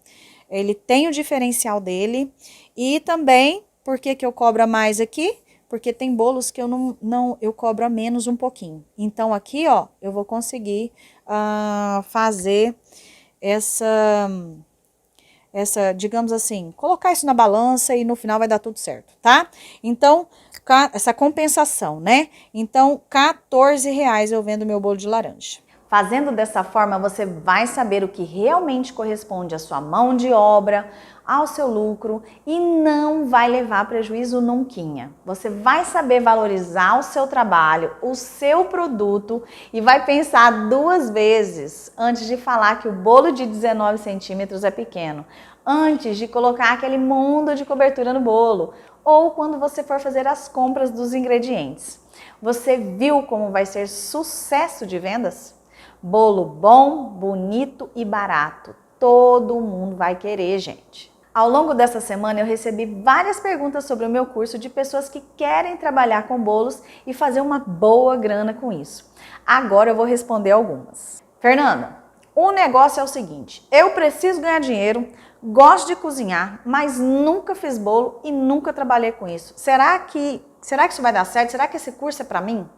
ele tem o diferencial dele. E também, por que eu cobro a mais aqui? Porque tem bolos que eu cobro a menos um pouquinho. Então aqui, ó, eu vou conseguir fazer essa, digamos assim, colocar isso na balança e no final vai dar tudo certo, tá? Então, essa compensação, né? Então, R$ 14,00 eu vendo meu bolo de laranja. Fazendo dessa forma, você vai saber o que realmente corresponde à sua mão de obra, ao seu lucro e não vai levar prejuízo nunca. Você vai saber valorizar o seu trabalho, o seu produto e vai pensar 2 vezes antes de falar que o bolo de 19 centímetros é pequeno, antes de colocar aquele mundo de cobertura no bolo ou quando você for fazer as compras dos ingredientes. Você viu como vai ser sucesso de vendas? Bolo bom, bonito e barato. Todo mundo vai querer, gente. Ao longo dessa semana eu recebi várias perguntas sobre o meu curso de pessoas que querem trabalhar com bolos e fazer uma boa grana com isso. Agora eu vou responder algumas. Fernanda, o negócio é o seguinte, eu preciso ganhar dinheiro, gosto de cozinhar, mas nunca fiz bolo e nunca trabalhei com isso. Será que isso vai dar certo? Será que esse curso é para mim?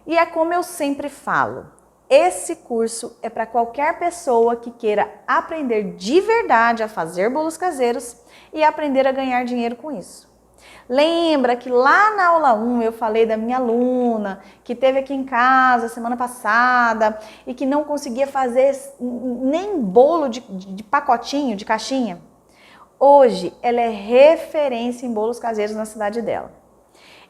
E é como eu sempre falo, esse curso é para qualquer pessoa que queira aprender de verdade a fazer bolos caseiros e aprender a ganhar dinheiro com isso. Lembra que lá na aula 1 eu falei da minha aluna que esteve aqui em casa semana passada e que não conseguia fazer nem bolo de pacotinho, de caixinha? Hoje ela é referência em bolos caseiros na cidade dela.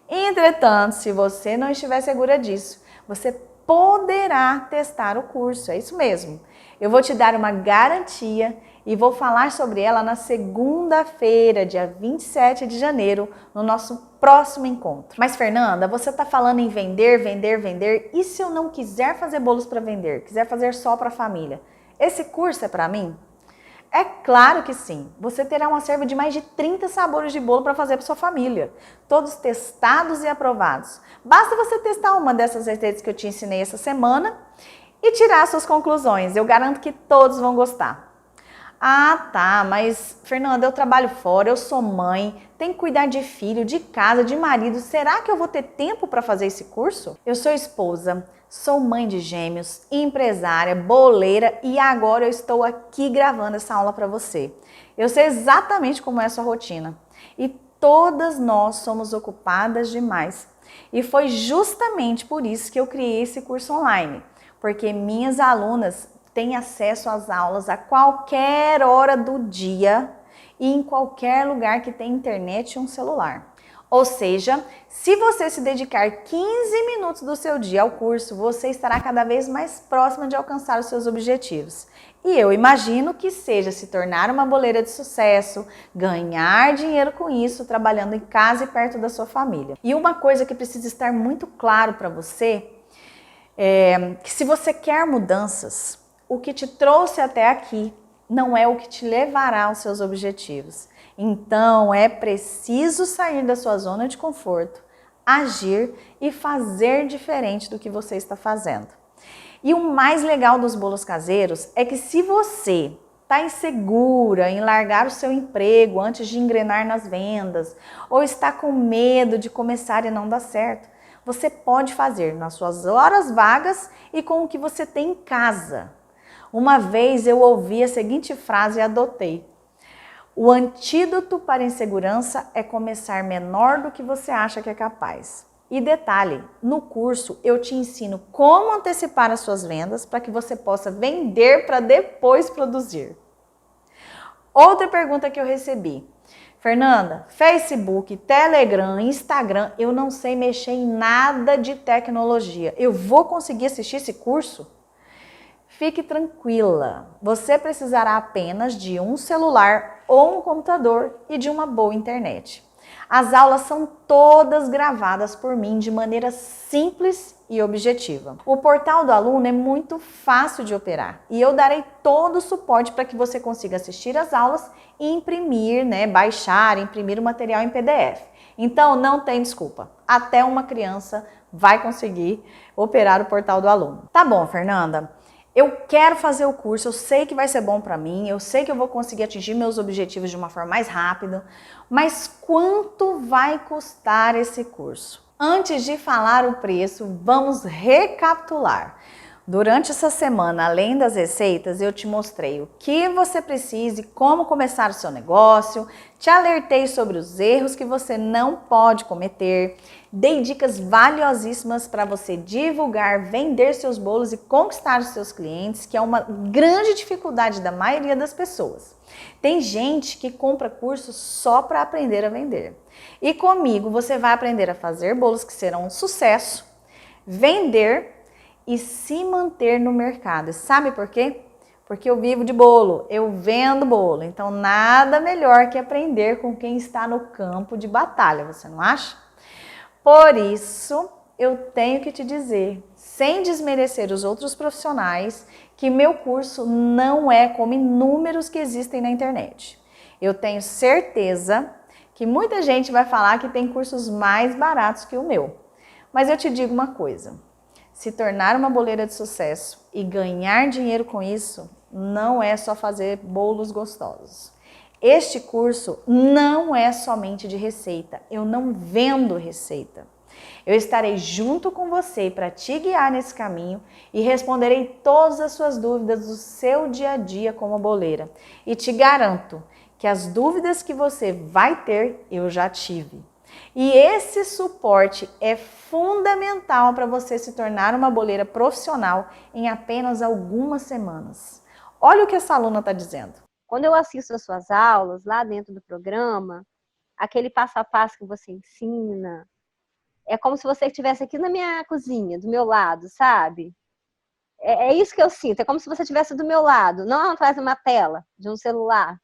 Entretanto, se você não estiver segura disso, você poderá testar o curso, é isso mesmo. Eu vou te dar uma garantia e vou falar sobre ela na segunda-feira, dia 27 de janeiro, no nosso próximo encontro. Mas Fernanda, você está falando em vender, e se eu não quiser fazer bolos para vender, quiser fazer só para a família? Esse curso é para mim? É claro que sim, você terá um acervo de mais de 30 sabores de bolo para fazer para sua família, todos testados e aprovados. Basta você testar uma dessas receitas que eu te ensinei essa semana e tirar suas conclusões, eu garanto que todos vão gostar. Ah tá, mas Fernanda, eu trabalho fora, eu sou mãe, tenho que cuidar de filho, de casa, de marido, será que eu vou ter tempo para fazer esse curso? Eu sou esposa, sou mãe de gêmeos, empresária, boleira e agora eu estou aqui gravando essa aula para você. Eu sei exatamente como é a sua rotina e todas nós somos ocupadas demais. E foi justamente por isso que eu criei esse curso online, porque minhas alunas têm acesso às aulas a qualquer hora do dia e em qualquer lugar que tem internet e um celular. Ou seja, se você se dedicar 15 minutos do seu dia ao curso, você estará cada vez mais próxima de alcançar os seus objetivos. E eu imagino que seja se tornar uma boleira de sucesso, ganhar dinheiro com isso, trabalhando em casa e perto da sua família. E uma coisa que precisa estar muito claro para você é que se você quer mudanças, o que te trouxe até aqui não é o que te levará aos seus objetivos. Então, é preciso sair da sua zona de conforto, agir e fazer diferente do que você está fazendo. E o mais legal dos bolos caseiros é que se você está insegura em largar o seu emprego antes de engrenar nas vendas, ou está com medo de começar e não dar certo, você pode fazer nas suas horas vagas e com o que você tem em casa. Uma vez eu ouvi a seguinte frase e adotei: o antídoto para a insegurança é começar menor do que você acha que é capaz. E detalhe, no curso eu te ensino como antecipar as suas vendas para que você possa vender para depois produzir. Outra pergunta que eu recebi: Fernanda, Facebook, Telegram, Instagram, eu não sei mexer em nada de tecnologia. Eu vou conseguir assistir esse curso? Fique tranquila, você precisará apenas de um celular ou um computador e de uma boa internet. As aulas são todas gravadas por mim de maneira simples e objetiva. O portal do aluno é muito fácil de operar e eu darei todo o suporte para que você consiga assistir às aulas e imprimir, baixar, imprimir o material em PDF. Então não tem desculpa, até uma criança vai conseguir operar o portal do aluno. Tá bom, Fernanda? Eu quero fazer o curso, eu sei que vai ser bom para mim, eu sei que eu vou conseguir atingir meus objetivos de uma forma mais rápida, mas quanto vai custar esse curso? Antes de falar o preço, vamos recapitular. Durante essa semana, além das receitas, eu te mostrei o que você precisa e como começar o seu negócio, te alertei sobre os erros que você não pode cometer, dei dicas valiosíssimas para você divulgar, vender seus bolos e conquistar os seus clientes, que é uma grande dificuldade da maioria das pessoas. Tem gente que compra curso só para aprender a vender. E comigo você vai aprender a fazer bolos que serão um sucesso, vender e se manter no mercado. E sabe por quê? Porque eu vivo de bolo, eu vendo bolo. Então nada melhor que aprender com quem está no campo de batalha, você não acha? Por isso, eu tenho que te dizer, sem desmerecer os outros profissionais, que meu curso não é como inúmeros que existem na internet. Eu tenho certeza que muita gente vai falar que tem cursos mais baratos que o meu. Mas eu te digo uma coisa, se tornar uma boleira de sucesso e ganhar dinheiro com isso, não é só fazer bolos gostosos. Este curso não é somente de receita, eu não vendo receita. Eu estarei junto com você para te guiar nesse caminho e responderei todas as suas dúvidas do seu dia a dia como boleira. E te garanto que as dúvidas que você vai ter, eu já tive. E esse suporte é fundamental para você se tornar uma boleira profissional em apenas algumas semanas. Olha o que essa aluna está dizendo. Quando eu assisto as suas aulas lá dentro do programa, aquele passo a passo que você ensina, é como se você estivesse aqui na minha cozinha, do meu lado, sabe? É isso que eu sinto, é como se você estivesse do meu lado, não atrás de uma tela, de um celular.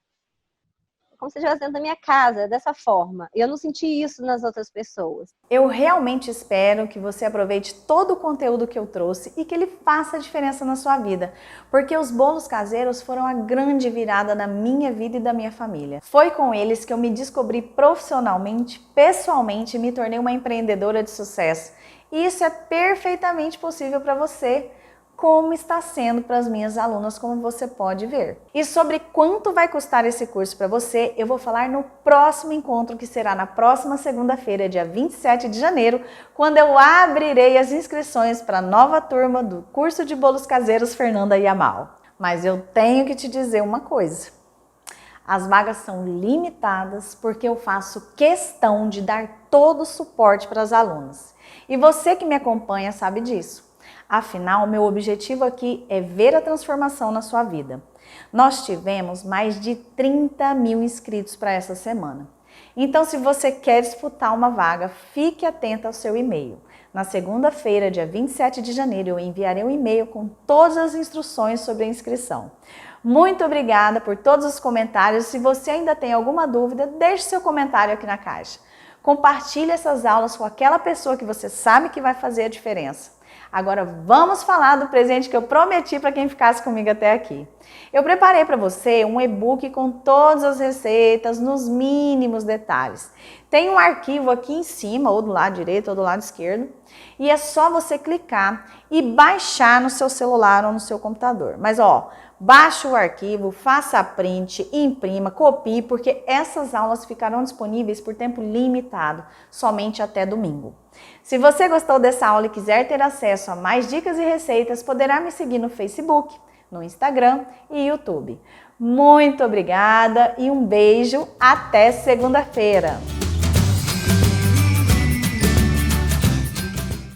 Como se estivesse dentro da minha casa, dessa forma. E eu não senti isso nas outras pessoas. Eu realmente espero que você aproveite todo o conteúdo que eu trouxe e que ele faça a diferença na sua vida, porque os bolos caseiros foram a grande virada na minha vida e da minha família. Foi com eles que eu me descobri profissionalmente, pessoalmente e me tornei uma empreendedora de sucesso. E isso é perfeitamente possível para você, como está sendo para as minhas alunas, como você pode ver. E sobre quanto vai custar esse curso para você, eu vou falar no próximo encontro, que será na próxima segunda-feira, dia 27 de janeiro, quando eu abrirei as inscrições para a nova turma do curso de bolos caseiros Fernanda e Amal. Mas eu tenho que te dizer uma coisa. As vagas são limitadas porque eu faço questão de dar todo o suporte para as alunas. E você que me acompanha sabe disso. Afinal, meu objetivo aqui é ver a transformação na sua vida. Nós tivemos mais de 30 mil inscritos para essa semana. Então, se você quer disputar uma vaga, fique atento ao seu e-mail. Na segunda-feira, dia 27 de janeiro, eu enviarei um e-mail com todas as instruções sobre a inscrição. Muito obrigada por todos os comentários. Se você ainda tem alguma dúvida, deixe seu comentário aqui na caixa. Compartilhe essas aulas com aquela pessoa que você sabe que vai fazer a diferença. Agora vamos falar do presente que eu prometi para quem ficasse comigo até aqui. Eu preparei para você um e-book com todas as receitas nos mínimos detalhes. Tem um arquivo aqui em cima, ou do lado direito ou do lado esquerdo, e é só você clicar e baixar no seu celular ou no seu computador. Mas ó, baixe o arquivo, faça print, imprima, copie, porque essas aulas ficarão disponíveis por tempo limitado, somente até domingo. Se você gostou dessa aula e quiser ter acesso a mais dicas e receitas, poderá me seguir no Facebook, no Instagram e YouTube. Muito obrigada e um beijo, até segunda-feira!